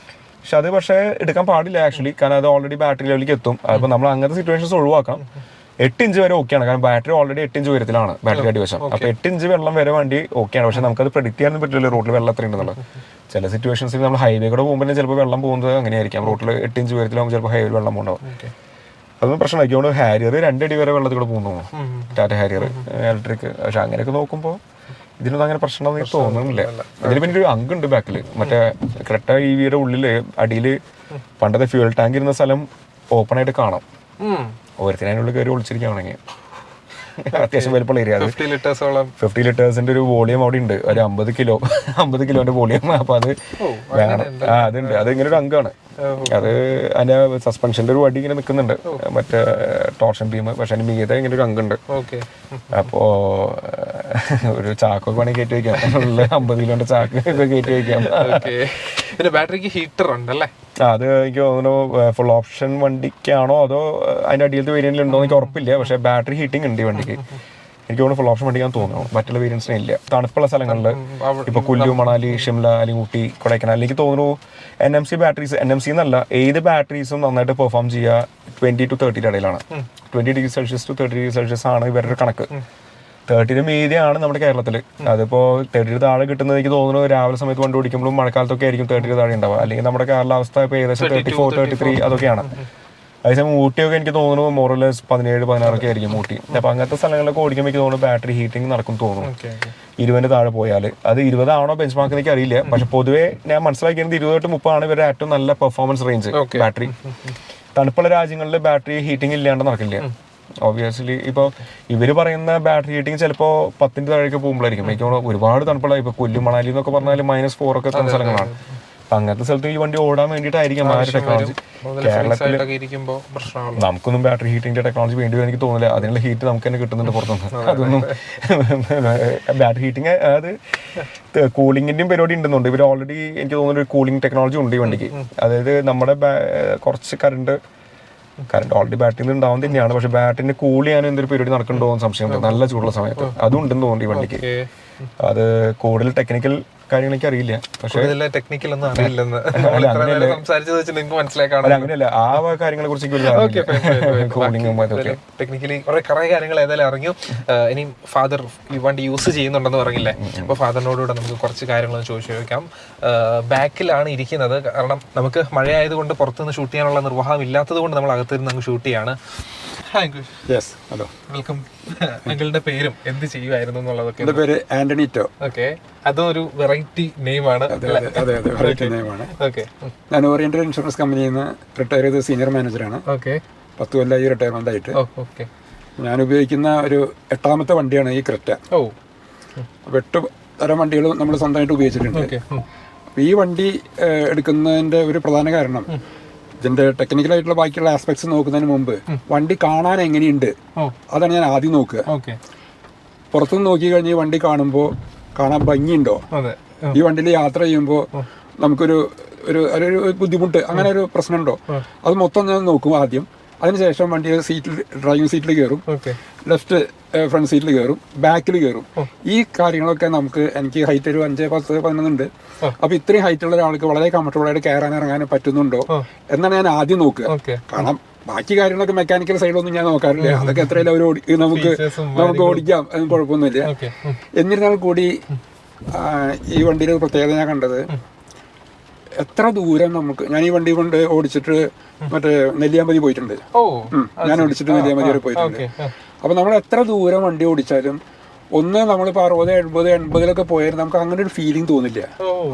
പക്ഷെ അത് എടുക്കാൻ പാടില്ല ആക്ച്വലി, കാരണം അത് ഓൾറെഡി ബാറ്ററി ലെവലിലേക്ക് എത്തും. അപ്പോൾ നമ്മൾ അങ്ങനത്തെ സിറ്റുവേഷൻസ് ഒഴിവാക്കാം. 8 ഇഞ്ച് വരെ ഓക്കെയാണ്, കാരണം ബാറ്ററി ഓൾറെഡി 8 ഇഞ്ച് ഉയരത്തിലാണ് ബാറ്ററി അടിവശം. അപ്പോൾ 8 ഇഞ്ച് വെള്ളം വരെ വണ്ടി ഓക്കെയാണ്. പക്ഷെ നമുക്കത് പ്രെഡിക്റ്റ് ചെയ്യാനൊന്നും പറ്റില്ല റോഡിൽ വെള്ളം എത്ര ഉണ്ടെന്നുള്ളത്. ചില സിറ്റുവേഷൻസിൽ നമ്മൾ ഹൈവേ കൂടെ പോകുമ്പോൾ ചിലപ്പോൾ വെള്ളം പോകുന്നത് അങ്ങനെയായിരിക്കാം. റോഡിൽ 8 ഇഞ്ച് ഉയരത്തിലാകുമ്പോൾ ചിലപ്പോൾ ഹൈവേയിൽ വെള്ളം പോകുന്നുണ്ടാവും. അതൊന്നും പ്രശ്നമായിരിക്കും. ഹാരിയർ 2 അടി വരെ വെള്ളത്തിൽ കൂടെ പോകുന്നു, ടാറ്റ ഹാരിയർ ഇലക്ട്രിക്. പക്ഷെ അങ്ങനെയൊക്കെ നോക്കുമ്പോൾ ഇതിനൊന്നും അങ്ങനെ പ്രശ്നം തോന്നുന്നില്ല. അതിൽ പിന്നെ ഒരു അങ്കുണ്ട് ബാക്കിൽ, മറ്റേ ക്രെറ്റ EVയുടെ ഉള്ളിൽ അടിയിൽ പണ്ടത്തെ ഫ്യൂൽ ടാങ്ക് ഇരുന്ന സ്ഥലം ഓപ്പൺ ആയിട്ട് കാണാം. ഓരോരുത്തരതിനുള്ളിൽ കയറി ഒളിച്ചിരിക്കുകയാണെങ്കിൽ അത്യാവശ്യം വലുപ്പമുള്ള ഏരിയ. 50 ലിറ്റേഴ്സിന്റെ ഒരു വോളിയം അവിടെ ഉണ്ട്, ഒരു 50 കിലോന്റെ വോളിയം. അപ്പൊ അത് അതുണ്ട്, അത് ഇങ്ങനെ ഒരു അങ്കാണ്. അത് അതിന്റെ സസ്പെൻഷന്റെ ഒരു വടി ഇങ്ങനെ നിൽക്കുന്നുണ്ട്, മറ്റേ ടോർഷൻ ബീം. പക്ഷെ അതിന് മീതെ ഇങ്ങനെ ഒരു അങ്കുണ്ട്. അപ്പോ ഒരു ചാക്കൊക്കെ വേണമെങ്കിൽ കയറ്റി വയ്ക്കാം, 50 കിലോന്റെ ചാക്ക് ഒക്കെ കയറ്റി വയ്ക്കാം. ബാറ്ററിക്ക് ഹീറ്റർ ഉണ്ടല്ലേ? അത് എനിക്ക് തോന്നുന്നു ഫുൾ ഓപ്ഷൻ വണ്ടിക്കാണോ അതോ അതിന്റെ അടിയിലത്തെ വേരിയന്റിൽ ഉണ്ടോ എനിക്ക് ഉറപ്പില്ല. പക്ഷെ ബാറ്ററി ഹീറ്റിംഗ് ഉണ്ട് ഈ വണ്ടിക്ക്. എനിക്ക് തോന്നുന്നു ഫുൾ ഓപ്ഷൻ വണ്ടിക്കാൻ തോന്നുന്നു, മറ്റുള്ള വേരിയൻസിന് ഇല്ല. തണുപ്പുള്ള സ്ഥലങ്ങളിൽ ഇപ്പൊ കുല്ലു, മണാലി, ഷിംല, അല്ലെങ്കിൽ ഊട്ടി, കൊടൈക്കനാൽ, എനിക്ക് തോന്നുന്നു NMC ബാറ്ററീസ്, NMC എന്നല്ല ഏത് ബാറ്ററീസും നന്നായിട്ട് പെർഫോം ചെയ്യുക 20 to 30 ഇടയിലാണ്. 20 degree Celsius to 30 degree Celsius ആണ് ഇവരുടെ കണക്ക്. 30 മീതിയാണ് നമ്മുടെ കേരളത്തിൽ. അതിപ്പോ 30 താഴെ കിട്ടുന്നത് എനിക്ക് തോന്നുന്നു രാവിലെ സമയത്ത് വണ്ടി ഓടിക്കുമ്പോഴും മഴക്കാലത്തൊക്കെ ആയിരിക്കും 30 താഴെ ഉണ്ടാവുക. അല്ലെങ്കിൽ നമ്മുടെ കാലാവസ്ഥ ഇപ്പൊ ഏകദേശം 34, 33 അതൊക്കെയാണ്. അതേസമയം ഊട്ടിയൊക്കെ എനിക്ക് തോന്നുന്നു മോറലെസ് 17, 16 ഒക്കെ ആയിരിക്കും ഊട്ടി. അപ്പൊ അങ്ങനത്തെ സ്ഥലങ്ങളിലൊക്കെ ഓടിക്കുമ്പോൾ എനിക്ക് തോന്നുന്നു ബാറ്ററി ഹീറ്റിംഗ് നടക്കും തോന്നുന്നു. 20 താഴെ പോയാൽ അത് 20 ആണോ ബെഞ്ച് മാർക്ക് എനിക്ക് അറിയില്ല. പക്ഷെ പൊതുവേ ഞാൻ മനസ്സിലാക്കിയത് 20 to 30 ആണ് ഇവരുടെ ഏറ്റവും നല്ല പെർഫോമൻസ് റേഞ്ച് ബാറ്ററി. തണുപ്പുള്ള രാജ്യങ്ങളിൽ ബാറ്ററി ഹീറ്റിംഗ് ഇല്ലാണ്ട് നടക്കില്ല. ഓബിയസ്ലി ഇപ്പോൾ ഇവര് പറയുന്ന ബാറ്ററി ഹീറ്റിംഗ് ചിലപ്പോൾ 10 താഴേക്ക് പോകുമ്പോഴായിരിക്കും. എനിക്ക് തോന്നുന്നു ഒരുപാട് തണുപ്പുള്ള ഇപ്പൊ കുല്ലു, മണാലി എന്നൊക്കെ പറഞ്ഞാൽ -4 ഒക്കെ എത്തുന്ന സ്ഥലങ്ങളാണ്. അങ്ങനത്തെ സ്ഥലത്ത് ഈ വണ്ടി ഓടാൻ വേണ്ടിയിട്ടായിരിക്കും ആ ഒരു ടെക്നോളജി. കേരളത്തിൽ നമുക്കൊന്നും ബാറ്ററി ഹീറ്റിംഗിന്റെ ടെക്നോളജി വേണ്ടി എനിക്ക് തോന്നില്ല. അതിനുള്ള ഹീറ്റ് നമുക്ക് തന്നെ കിട്ടുന്നുണ്ട് പുറത്തുനിന്ന്. അതൊന്നും ബാറ്ററി ഹീറ്റിംഗ് അത് കൂളിങ്ങിന്റെയും പരിപാടി ഉണ്ടെന്നുണ്ട്. ഇവർ ഓൾറെഡി എനിക്ക് തോന്നുന്നു ഒരു കൂളിംഗ് ടെക്നോളജി ഉണ്ട് ഈ വണ്ടിക്ക്. അതായത് നമ്മുടെ കുറച്ച് കറണ്ട് ഓൾറെഡി ബാറ്ററിയിൽ ഉണ്ടാവാൻ തന്നെയാണ്. പക്ഷെ ബാറ്ററിന് കൂൾ ചെയ്യാനും എന്തൊരു പരിപാടി നടക്കണ്ടോ എന്ന് സംശയമുണ്ട് നല്ല ചൂടുള്ള സമയത്ത്. അതും ഉണ്ടെന്ന് തോന്നുന്നു ഈ വണ്ടിക്ക്. അത് കൂടുതൽ ടെക്നിക്കൽ കാര്യങ്ങൾ എനിക്ക് അറിയില്ല. പക്ഷേ അങ്ങനെയല്ല, ആ കാര്യങ്ങളെ കുറിച്ച് ടെക്നിക്കലി കുറെ കാര്യങ്ങൾ ഏതായാലും അറിഞ്ഞു. ഇനി ഫാദർ ഈ വണ്ടി യൂസ് ചെയ്യുന്നുണ്ടെന്ന് പറഞ്ഞില്ലേ, അപ്പൊ ഫാദറിനോടുകൂടെ നമുക്ക് കുറച്ച് കാര്യങ്ങളൊന്ന് ചോദിച്ചു ചോദിക്കാം. ബാക്കിലാണ് ഇരിക്കുന്നത്, കാരണം നമുക്ക് മഴയായതുകൊണ്ട് പുറത്തുനിന്ന് ഷൂട്ട് ചെയ്യാനുള്ള നിർവാഹം ഇല്ലാത്തത് കൊണ്ട് നമ്മൾ അകത്തിരുന്ന് അങ്ങ് ഷൂട്ട് ചെയ്യാണ്. Hello, welcome. അങ്കിളുടെ പേരും എന്ത് ചെയ്യുമായിരുന്നു എന്നുള്ളതൊക്കെ? എൻ്റെ പേര് ആന്റണിറ്റോ. ഓക്കെ, അതും ഒരു വെറൈറ്റി നെയിമാണ്. അതെ, വെറൈറ്റി നെയിമാണ്. ഞാൻ ഓറിയന്റൽ ഇൻഷുറൻസ് കമ്പനിയിൽ നിന്ന് റിട്ടയർ ചെയ്ത സീനിയർ മാനേജറാണ്. ഓക്കെ, 10 കൊല്ലമായി റിട്ടയർമെൻ്റ് ആയിട്ട്. ഓക്കെ. ഞാൻ ഉപയോഗിക്കുന്ന ഒരു 8ാമത്തെ വണ്ടിയാണ് ഈ ക്രെറ്റ. അപ്പോൾ 8 തരം വണ്ടികളും നമ്മൾ സ്വന്തമായിട്ട് ഉപയോഗിച്ചിട്ടുണ്ട്. അപ്പോൾ ഈ വണ്ടി എടുക്കുന്നതിൻ്റെ ഒരു പ്രധാന കാരണം ഇതിൻ്റെ ടെക്നിക്കലായിട്ടുള്ള ബാക്കിയുള്ള ആസ്പെക്ട്സ് നോക്കുന്നതിന് മുമ്പ് വണ്ടി കാണാൻ എങ്ങനെയുണ്ട് അതാണ് ഞാൻ ആദ്യം നോക്കുക. പുറത്തുനിന്ന് നോക്കി കഴിഞ്ഞ് ഈ വണ്ടി കാണുമ്പോൾ കാണാൻ ഭംഗിയുണ്ടോ, ഈ വണ്ടിയിൽ യാത്ര ചെയ്യുമ്പോൾ നമുക്കൊരു ഒരു ബുദ്ധിമുട്ട് അങ്ങനെ ഒരു പ്രശ്നമുണ്ടോ, അത് മൊത്തം ഞാൻ നോക്കും ആദ്യം. അതിനുശേഷം വണ്ടി ഡ്രൈവിംഗ് സീറ്റിൽ കയറും, ലെഫ്റ്റ് ഫ്രണ്ട് സീറ്റിൽ കയറും, ബാക്കിൽ കയറും. ഈ കാര്യങ്ങളൊക്കെ എനിക്ക് ഹൈറ്റ് ഒരു 5, 10, 11 ഉണ്ട്. അപ്പോൾ ഇത്രയും ഹൈറ്റുള്ള ഒരാൾക്ക് വളരെ കംഫർട്ടബിളായിട്ട് കയറാൻ ഇറങ്ങാൻ പറ്റുന്നുണ്ടോ എന്നാണ് ഞാൻ ആദ്യം നോക്കുക. കാരണം ബാക്കി കാര്യങ്ങളൊക്കെ മെക്കാനിക്കൽ സൈഡൊന്നും ഞാൻ നോക്കാറില്ല. അതൊക്കെ എത്രയും അവർ നമുക്ക് ഓടിക്കാം, അതിന് കുഴപ്പമൊന്നുമില്ല. എന്നിരുന്നാൽ കൂടി ഈ വണ്ടിയുടെ പ്രത്യേകത ഞാൻ കണ്ടത്, എത്ര ദൂരം ഞാൻ ഈ വണ്ടി കൊണ്ട് ഓടിച്ചിട്ട് മറ്റേ നെല്ലിയാമ്പതി പോയിട്ടുണ്ട്. ഞാൻ ഓടിച്ചിട്ട് നെല്ലിയാമ്പതി വരെ പോയിട്ടുണ്ട്. അപ്പൊ നമ്മൾ എത്ര ദൂരം വണ്ടി ഓടിച്ചാലും നമ്മളിപ്പോൾ 60, 70, 80 പോയാൽ നമുക്ക് അങ്ങനെ ഒരു ഫീലിംഗ് തോന്നില്ല.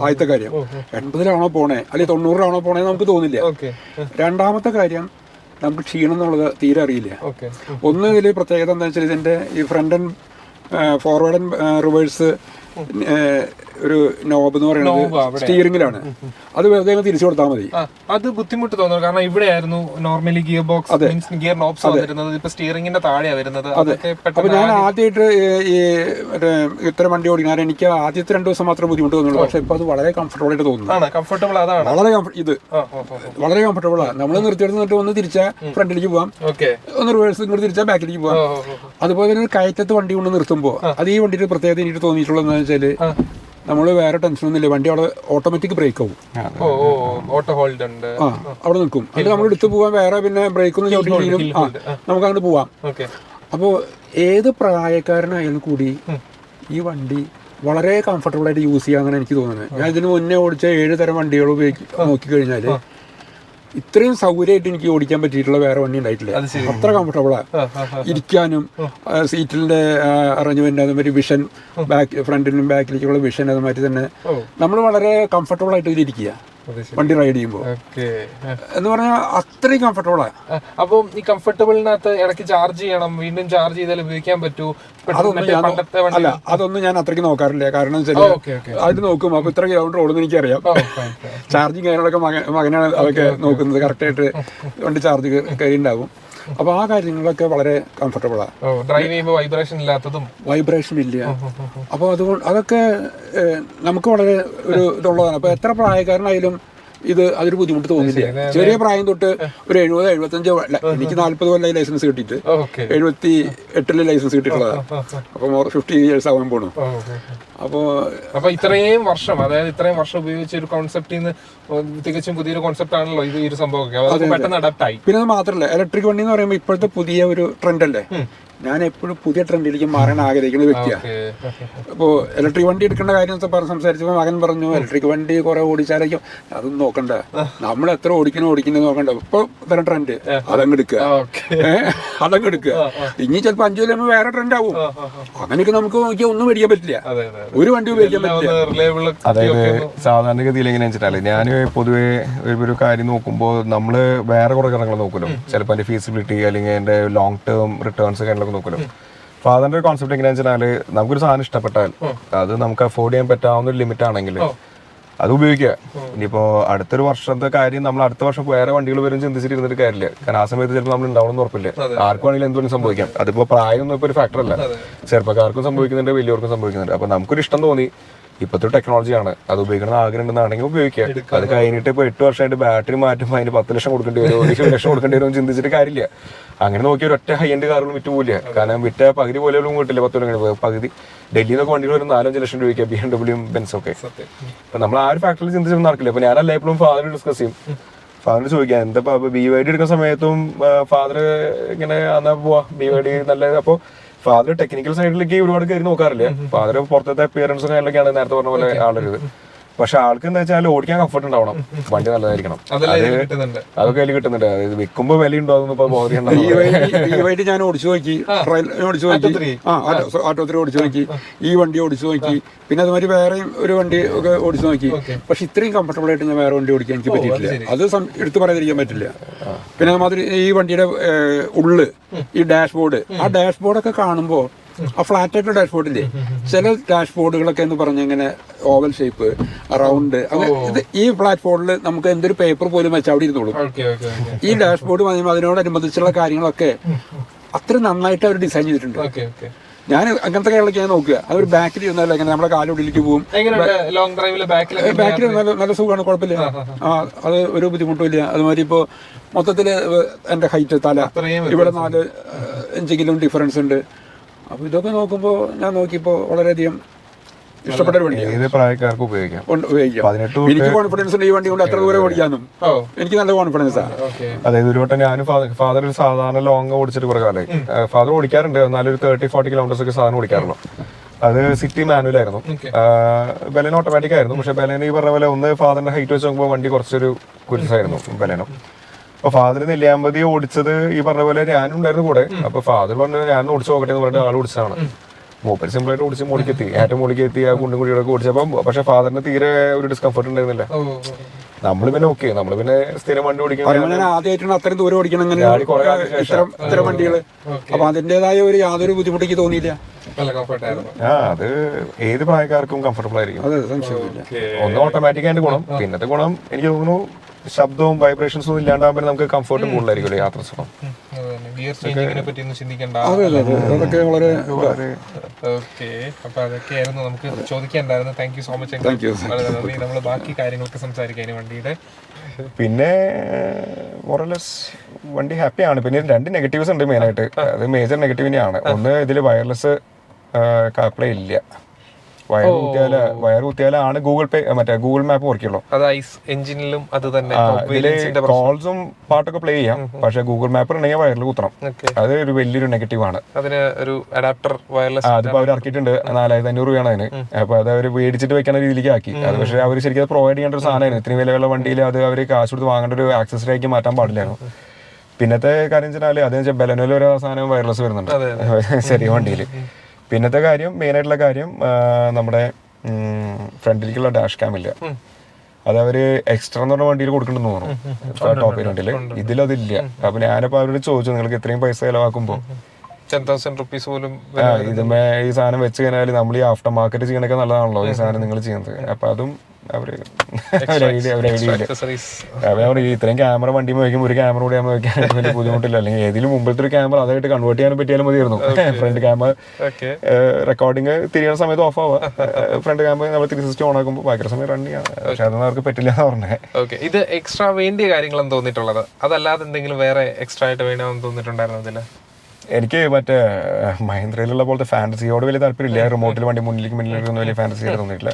ആദ്യത്തെ കാര്യം 80 പോണേ അല്ലെങ്കിൽ 90 പോണേ നമുക്ക് തോന്നില്ല. രണ്ടാമത്തെ കാര്യം, നമുക്ക് ക്ഷീണം എന്നുള്ളത് തീരെ അറിയില്ല. ഇതിൽ പ്രത്യേകത എന്താ വെച്ചാൽ ഇതിന്റെ ഈ front and forward and reverse ഒരു നോബ് എന്ന് പറയുന്നത് സ്റ്റിയറിംഗിലാണ്. അത് വെറുതെ തിരിച്ചു കൊടുത്താൽ മതി. അത് ബുദ്ധിമുട്ട് തോന്നുന്നു. കാരണം ഇവിടെയായിരുന്നു normally gear box gear knobs വന്നിരുന്നത്, ഇപ്പൊ സ്റ്റിയറിംഗിന്റെ താഴെയാ വരുന്നത്. അപ്പൊ ഞാൻ ആദ്യമായിട്ട് ഈ ഇത്തരം വണ്ടി ഓടിക്കാൻ എനിക്ക് ആദ്യത്തെ 2 ദിവസം മാത്രമേ ബുദ്ധിമുട്ട് തോന്നുള്ളൂ. പക്ഷെ ഇപ്പൊ അത് വളരെ കംഫർട്ടബിൾ ആയിട്ട് തോന്നുന്നു. കംഫർട്ടബിൾ അതാണ് വളരെ കംഫർട്ടബിൾ ആണ്. നമ്മൾ നിർത്തിയെടുത്ത് ഒന്ന് തിരിച്ചാൽ ഫ്രണ്ടിലേക്ക് പോവാം, ഒന്ന് റിവേഴ്സ് ഇങ്ങോട്ട് തിരിച്ചാൽ ബാക്കിലേക്ക് പോവാം. അതുപോലെ തന്നെ കയറ്റത്ത് വണ്ടി കൊണ്ട് നിർത്തുമ്പോൾ അത് ഈ വണ്ടിയുടെ പ്രത്യേകത എനിക്ക് തോന്നിയിട്ടുള്ളത് എന്താണെന്ന് വെച്ചാല്, നമ്മൾ വേറെ ടെൻഷനൊന്നുമില്ല, വണ്ടി അവിടെ ഓട്ടോമാറ്റിക് ബ്രേക്ക് ആവും. അവിടെ നിൽക്കും. അത് നമ്മൾ എടുത്ത് പോവാൻ വേറെ പിന്നെ ബ്രേക്കൊന്നും ചവിട്ടിയില്ലെങ്കിലും നമുക്ക് അങ്ങോട്ട് പോവാം. അപ്പോൾ ഏത് പ്രായക്കാരനായാലും കൂടി ഈ വണ്ടി വളരെ കംഫർട്ടബിൾ ആയിട്ട് യൂസ് ചെയ്യാന്നാണ് എനിക്ക് തോന്നുന്നത്. ഞാൻ ഇതിന് മുന്നേ ഓടിച്ച 7 തരം വണ്ടികൾ നോക്കിക്കഴിഞ്ഞാൽ ഇത്രയും സൗകര്യമായിട്ട് എനിക്ക് ഓടിക്കാൻ പറ്റിയിട്ടുള്ള വേറെ വണ്ടി ഉണ്ടായിട്ടില്ല. അത്ര കംഫർട്ടബിളാ ഇരിക്കാനും. സീറ്റിന്റെ അറേഞ്ച്മെന്റ്, അതുമാതിരി വിഷൻ, ഫ്രണ്ടിലും ബാക്കിലേക്കുള്ള വിഷൻ, അതുമാതിരി തന്നെ നമ്മൾ വളരെ കംഫർട്ടബിൾ ആയിട്ട് ഇതിലിരിക്കുക വണ്ടി റൈഡ് ചെയ്യുമ്പോൾ എന്ന് പറഞ്ഞാൽ അത്രയും കംഫർട്ടബിളാ. അപ്പം ഈ കംഫർട്ടബിളിനകത്ത് ഇടയ്ക്ക് ചാർജ് ചെയ്യണം, വീണ്ടും ചാർജ് ചെയ്താൽ ഉപയോഗിക്കാൻ പറ്റൂ? അതൊന്നും ഞാൻ അത്രയ്ക്ക് നോക്കാറില്ല. കാരണം അത് നോക്കും, അപ്പൊ ഇത്ര കിലോമീറ്റർ ഓടുന്നു എനിക്കറിയാം. ചാർജിങ് കാര്യങ്ങളൊക്കെ മകനാണ് അതൊക്കെ നോക്കുന്നത്. കറക്റ്റായിട്ട് വണ്ടി ചാർജ് കയറി ഉണ്ടാവും. അപ്പൊ ആ കാര്യങ്ങളൊക്കെ വളരെ കംഫർട്ടബിളാണ്. ഡ്രൈവ് ചെയ്യുമ്പോൾ വൈബ്രേഷൻ ഇല്ല. അപ്പൊ അതുകൊണ്ട് അതൊക്കെ നമുക്ക് വളരെ ഒരു ഇതുള്ളതാണ്. അപ്പൊ എത്ര പ്രായക്കാരനായാലും അതൊരു ബുദ്ധിമുട്ട് തോന്നില്ല. ചെറിയ പ്രായം തൊട്ട് ഒരു 70, 75, എനിക്ക് 40 കൊല്ലം ലൈസൻസ് കിട്ടിയിട്ട് 78 ലൈസൻസ് കിട്ടിയിട്ടുള്ളതാണ്. അപ്പൊ 50 ഇയേഴ്സ് ആവാൻ പോണു. അപ്പൊ ഇത്രയും വർഷം, അതായത് ഇത്രയും വർഷം ഉപയോഗിച്ച ഒരു കോൺസെപ്റ്റിൽ നിന്ന് തികച്ചും പുതിയൊരു കോൺസെപ്റ്റ് ആണല്ലോ ഈ ഒരു സംഭവം. പെട്ടെന്ന് അഡാപ്റ്റ് ആയി. പിന്നെ അത് മാത്രമല്ല, ഇലക്ട്രിക് വണ്ടി എന്ന് പറയുമ്പോൾ ഇപ്പോഴത്തെ പുതിയ ഒരു ട്രെൻഡ് അല്ലേ. ഞാൻ എപ്പോഴും പുതിയ ട്രെൻഡിലേക്ക് മാറാൻ ആഗ്രഹിക്കുന്ന വ്യക്തിയാണ്. അപ്പോൾ ഇലക്ട്രിക് വണ്ടി എടുക്കേണ്ട കാര്യം സംസാരിച്ചപ്പോൾ മകൻ പറഞ്ഞു, ഇലക്ട്രിക് വണ്ടി കുറെ ഓടിച്ചാലേക്കും അതൊന്നും നോക്കണ്ട, നമ്മൾ എത്ര ഓടിക്കുന്നത് നോക്കണ്ട. ഇപ്പൊ ഇത്തരം ട്രെൻഡ് അതങ്ങ് എടുക്കുക. ഇനി ചിലപ്പോൾ 5 കൊല്ലം വേറെ ട്രെൻഡ് ആവും. അങ്ങനെയൊക്കെ നമുക്ക് നോക്കിയാൽ ഒന്നും മേടിക്കാൻ പറ്റില്ല, ഒരു വണ്ടി ഉപയോഗിക്കാൻ പറ്റില്ല. അതായത് സാധാരണഗതിയിൽ എങ്ങനെയാ വെച്ചിട്ടാല് ഞാൻ പൊതുവെ ഒരു കാര്യം നോക്കുമ്പോൾ നമ്മള് വേറെ കുറെ കാര്യങ്ങൾ നോക്കുമല്ലോ. ചിലപ്പോൾ അതിന്റെ ഫീസിബിലിറ്റി അല്ലെങ്കിൽ അതിന്റെ ലോങ് ടേം റിട്ടേൺസ് കാര്യങ്ങളൊക്കെ നോക്കുമല്ലോ. ഫാദറിന്റെ ഒരു കോൺസെപ്റ്റ് എങ്ങനെയാണെന്ന് വെച്ചാൽ, നമുക്കൊരു സാധനം ഇഷ്ടപ്പെട്ടാൽ അത് നമുക്ക് അഫോർഡ് ചെയ്യാൻ പറ്റാവുന്ന ഒരു ലിമിറ്റ് ആണെങ്കിൽ അത് ഉപയോഗിക്കുക. ഇനിയിപ്പോ അടുത്തൊരു വർഷത്തെ കാര്യം നമ്മൾ അടുത്ത വർഷം വേറെ വണ്ടികൾ വരും ചിന്തിച്ചിരുന്നിട്ട് കാര്യമില്ല. കാരണം ആ സമയത്ത് ചിലപ്പോൾ നമ്മൾ ഉണ്ടാവണമെന്ന് ഉറപ്പില്ല. ആർക്കും വേണമെങ്കിലും എന്തുകൊണ്ടും സംഭവിക്കാം. അതിപ്പോ പ്രായമൊന്നും ഇപ്പൊ ഒരു ഫാക്ടർ അല്ല. ചെറുപ്പക്കാർക്കും സംഭവിക്കുന്നുണ്ട്, വലിയവർക്കും സംഭവിക്കുന്നുണ്ട്. അപ്പൊ നമുക്കൊരു ഇഷ്ടം തോന്നി, ഇപ്പോഴത്തെ ടെക്നോളജിയാണ്, അത് ഉപയോഗിക്കണം ആഗ്രഹം ഉണ്ടെന്നാണെങ്കിൽ ഉപയോഗിക്കുക. അത് കഴിഞ്ഞിട്ട് ഇപ്പോൾ 8 വർഷമായിട്ട് ബാറ്ററി മാറ്റുമ്പോൾ അതിന് 10 ലക്ഷം കൊടുക്കേണ്ടി വരും, 1 ലക്ഷം കൊടുക്കേണ്ടി വരും ചിന്തിച്ചിട്ട് കാര്യമില്ല. അങ്ങനെ നോക്കിയ ഒരൊറ്റ ഹൈ എൻഡ് കാറുകൾ വിറ്റ് പോവില്ല. കാരണം വിറ്റ പകുതി പോലെയും കിട്ടില്ല. 10 കൊല്ലം പകുതി ഡൽഹിയിൽ നിന്നൊക്കെ വണ്ടികൾ വരും 4-5 ലക്ഷം രൂപയ്ക്ക്, BMW, Benz ഒക്കെ. അപ്പൊ നമ്മൾ ആ ഒരു ഫാക്ടറിയിൽ ചിന്തിച്ചിട്ട് നടക്കില്ല. അപ്പൊ ഞാനല്ല എപ്പോഴും ഫാദർ ഡിസ്കസ് ചെയ്യും. ഫാദറിന് ചോദിക്കാം, എന്താ BYD എടുക്കുന്ന സമയത്തും ഫാദർ ഇങ്ങനെ എന്നാ പോവാ BYD നല്ല. അപ്പോൾ ഫാദർ ടെക്നിക്കൽ സൈഡിലേക്ക് ഒരുപാട് കയറി നോക്കാറില്ല. ഫാദർ പുറത്തത്തെ അപ്പിയറൻസും കാര്യങ്ങളൊക്കെയാണ് നേരത്തെ പറഞ്ഞ പോലെ ആളരുത്. പക്ഷെ ആൾക്ക് എന്താ വെച്ചാൽ ഓടിക്കാൻ കംഫർട്ട് ഉണ്ടാവണം, വണ്ടി നല്ലതായിരിക്കണം. അതൊക്കെ അതിൽ കിട്ടുന്നുണ്ട്. അതായത് വിൽക്കുമ്പോ വില ഉണ്ടാവും ഈ വണ്ടി ഞാൻ ഓടിച്ചു നോക്കി, ആട്ടോ ഓടിച്ചു നോക്കി, ഈ വണ്ടി ഓടിച്ചു നോക്കി, പിന്നെ അതുമാതിരി വേറെയും ഒരു വണ്ടി ഒക്കെ ഓടിച്ചു നോക്കി. പക്ഷെ ഇത്രയും കംഫർട്ടബിൾ ആയിട്ട് ഞാൻ വേറെ വണ്ടി ഓടിക്കാൻ എനിക്ക് പറ്റിയിട്ടില്ല. അത് എടുത്തു പറയാതിരിക്കാൻ പറ്റില്ല. പിന്നെ അതുമാതിരി ഈ വണ്ടിയുടെ ഉള്ള്, ഈ ഡാഷ്ബോർഡ്, ആ ഡാഷ്ബോർഡൊക്കെ കാണുമ്പോൾ ആ ഫ്ലാറ്റ് ആയിട്ടുള്ള ഡാഷ്ബോർഡില്ലേ, ചില ഡാഷ്ബോർഡുകളൊക്കെ എന്ന് പറഞ്ഞ ഇങ്ങനെ ഓവൽ ഷേപ്പ്, റൗണ്ട്, ഇത് ഈ പ്ലാറ്റ്ഫോമിൽ നമുക്ക് എന്തൊരു പേപ്പർ പോലും വെച്ചാൽ അവിടെ ഇരുന്നോളും. ഈ ഡാഷ്ബോർഡ് അതിനോടനുബന്ധിച്ചുള്ള കാര്യങ്ങളൊക്കെ അത്ര നന്നായിട്ട് അവർ ഡിസൈൻ ചെയ്തിട്ടുണ്ട്. ഞാൻ അങ്ങനത്തെ കാര്യങ്ങളൊക്കെ ഞാൻ നോക്കുക. അതൊരു ബാക്കിൽ ഇരുന്നല്ല, ഇങ്ങനെ നമ്മുടെ കാലുള്ളിലേക്ക് പോകും. ബാക്കിൽ നല്ല സുഖമാണ്, കുഴപ്പമില്ല. അത് ഒരു ബുദ്ധിമുട്ടും ഇല്ല. അതുമാതിരി ഇപ്പോൾ മൊത്തത്തിൽ എൻ്റെ ഹൈറ്റ്, തല ഇവിടെ 4 ഇഞ്ചെങ്കിലും ഡിഫറൻസ് ഉണ്ട്. അപ്പോൾ ഇതൊക്കെ നോക്കുമ്പോൾ ഞാൻ നോക്കിയപ്പോൾ വളരെയധികം ഇഷ്ടപ്പെട്ട ഒരു വണ്ടിയാണ്. ഏത് പ്രായക്കാർക്ക് ഉപയോഗിക്കാം. എനിക്ക് കോൺഫിഡൻസ് ഉണ്ട് ഈ വണ്ടി കൊണ്ട് എത്ര ദൂരം ഓടിക്കാനും. എനിക്ക് നല്ല കോൺഫിഡൻസാണ്. അതായത് ഒരു വട്ടം ഞാനും ഫാദർ ഒരു സാധാരണ ലോങ് ഓടിച്ചിട്ട് കുറെ കാലമായി. ഫാദർ ഓടിക്കാറുണ്ട്, എന്നാലും ഒരു 30-40 കിലോമീറ്റേഴ്സ് ഒക്കെ സാധനം ഓടിക്കാറുള്ളൂ. അത് സിറ്റി മാനുവൽ ആയിരുന്നു. ബലേനോ ഓട്ടോമാറ്റിക് ആയിരുന്നു. പക്ഷെ ബലേനോ ഈ പറഞ്ഞ പോലെ ഒന്ന് ഫാദറിന്റെ ഹൈറ്റ് വെച്ച് നോക്കുമ്പോൾ വണ്ടി കുറച്ചൊരു കുരിശായിരുന്നു ബലേനോ. അപ്പൊ ഫാദർ നെല്ലിയാമ്പതി ഓടിച്ചത് ഈ പറഞ്ഞ പോലെ ഞാനും ഉണ്ടായിരുന്നു കൂടെ. അപ്പൊ ഫാദർ പറഞ്ഞു ഞാൻ ഓടിച്ചു നോക്കട്ടെ എന്ന് പറഞ്ഞിട്ട് ആൾ ഓടിച്ചതാണ്. മൂപ്പര് സിമ്പിളായിട്ട് ഓടിച്ച് മുകളിലെത്തി, ഏറ്റവും മുകളിലെത്തി ആ കുണ്ടും കുഴികളൊക്കെ ഓടിച്ചപ്പം. പക്ഷെ ഫാദറിന് തീരെ ഒരു ഡിസ്കംഫർട്ട് ഉണ്ടായിരുന്നില്ല. നമ്മള് പിന്നെ ഓക്കെ, നമ്മള് പിന്നെ സ്ഥിരം വണ്ടി ഓടിക്കണം. ഞാൻ ആദ്യമായിട്ടാണ് അത്രയും ദൂരം ഓടിക്കണം ഇത്തരം വണ്ടികള്. അപ്പൊ അതിന്റേതായ ഒരു യാതൊരു ബുദ്ധിമുട്ടേക്ക് തോന്നിയില്ല. അത് ഏത് പ്രായക്കാർക്കും കംഫർട്ടബിൾ ആയിരിക്കും. ഒന്ന് ഓട്ടോമാറ്റിക് ആയിട്ട് ഗുണം. പിന്നത്തെ ഗുണം എനിക്ക് തോന്നുന്നു ശബ്ദവും വൈബ്രേഷൻസും ഇല്ലാണ്ടാകുമ്പോൾ നമുക്ക് കംഫർട്ട് കൂടുതലായിരിക്കും യാത്ര സുഖം. അതൊക്കെ വളരെ അപ്പൊ അതൊക്കെയായിരുന്നു നമുക്ക് ചോദിക്കാനുണ്ടായിരുന്നു. Thank you so much. നമ്മൾ ബാക്കി കാര്യങ്ങളൊക്കെ സംസാരിക്കാൻ വണ്ടിയുടെ. പിന്നെ മോറലെസ് വണ്ടി ഹാപ്പിയാണ്. പിന്നെ 2 നെഗറ്റീവ്സ് ഉണ്ട് മെയിനായിട്ട്. അത് മേജർ നെഗറ്റീവ് തന്നെയാണ്. ഒന്ന്, ഇതിൽ വയർലെസ് കാർപ്ലേ ഇല്ല. വയർ കുത്തിയാലാണ് ഗൂഗിൾ പേ മറ്റേ ഗൂഗിൾ മാപ്പ് വർക്കുള്ളൂ. എഞ്ചിനിലും അത് തന്നെ കോൾസും പാട്ടൊക്കെ പ്ലേ ചെയ്യാം. പക്ഷെ ഗൂഗിൾ മാപ്പ് ഉണ്ടെങ്കിൽ വയറിൽ കുത്തണം. അത് ഒരു വലിയൊരു നെഗറ്റീവ് ആണ്. അതിന് ഒരു അഡാപ്റ്റർ വയർലെസ് അതിപ്പോ അവർ ഇറക്കിയിട്ടുണ്ട്. 4500 രൂപയാണ് അതിന്. അപ്പൊ അത് അവർ മേടിച്ചിട്ട് വെക്കുന്ന രീതിയിലേക്ക് ആക്കി. അത് പക്ഷേ അവർ ശരിക്കും അത് പ്രൊവൈഡ് ചെയ്യേണ്ട ഒരു സാധനമായിരുന്നു. ഇത്രയും വിലയുള്ള വണ്ടിയിൽ അത് അവർ കാശ് കൊടുത്ത് വാങ്ങേണ്ട ഒരു ആക്സസറിയാക്കി മാറ്റാൻ പാടില്ലായിരുന്നു. പിന്നത്തെ കാര്യം വെച്ചാൽ അതെന്ന് വെച്ചാൽ ബലനോയിൽ ഒരു സാധനം വയർലെസ് വരുന്നുണ്ട് ചെറിയ വണ്ടിയിൽ. പിന്നത്തെ കാര്യം, മെയിനായിട്ടുള്ള കാര്യം, നമ്മുടെ ഫ്രണ്ടിലേക്കുള്ള ഡാഷ് ക്യാം ഇല്ല. അത് അവര് എക്സ്ട്രാ എന്ന് പറഞ്ഞ വണ്ടിയിൽ കൊടുക്കണമെന്ന് തോന്നുന്നു, ടോപ്പ് വണ്ടിയിൽ. ഇതിലതില്ല. അപ്പൊ ഞാനപ്പോ അവരോട് ചോദിച്ചു, നിങ്ങൾക്ക് ഇത്രയും പൈസ ചെലവാക്കുമ്പോ 10,000 rupees പോലും ഇതുമേ ഈ സാധനം വെച്ച് കഴിഞ്ഞാൽ നമ്മൾ ഈ ആഫ്റ്റർ മാർക്കറ്റ് ചെയ്യണൊക്കെ നല്ലതാണല്ലോ ഈ സാധനം നിങ്ങൾ ചെയ്യുന്നത്. അപ്പൊ അതും അവര് ഇത്രയും ക്യാമറ വണ്ടി വയ്ക്കുമ്പോൾ ഒരു ക്യാമറ കൂടി ആകുമ്പോൾ വെക്കാൻ വലിയ ബുദ്ധിമുട്ടില്ല. അല്ലെങ്കിൽ ഏതെങ്കിലും മുമ്പിലത്തെ ഒരു ക്യാമറ അതായിട്ട് കൺവേർട്ട് ചെയ്യാൻ പറ്റിയാലും മതിയായിരുന്നു. ഫ്രണ്ട് ക്യാമറ റെക്കോർഡിങ് തിരിയുന്ന സമയത്ത് ഓഫ് ആവുക, ഫ്രണ്ട് ക്യാമറ നമ്മൾ 360 ഓൺ ആക്കുമ്പോൾ ബാക്കി സമയം റൺ ചെയ്യാം. പക്ഷെ അതൊന്നും അവർക്ക് പറ്റില്ല എന്ന് പറഞ്ഞത്. ഇത് എക്സ്ട്രാ വേണ്ടിയ കാര്യങ്ങളെന്ന് തോന്നിയിട്ടുള്ളത്, അതല്ലാതെ എന്തെങ്കിലും വേറെ എക്സ്ട്രാ ആയിട്ട് വേണമെന്ന് തോന്നിയിട്ടുണ്ടായിരുന്നു ഇതില്? എനിക്ക് മറ്റേ മഹീന്ദ്രയിലുള്ള പോലത്തെ ഫാൻറ്റസിയോട് വലിയ താല്പര്യമില്ല. റിമോട്ടിൽ വണ്ടി മുന്നിലേക്കൊന്നും വലിയ ഫാൻറ്റസി ആയിട്ട് തോന്നിയിട്ടില്ല.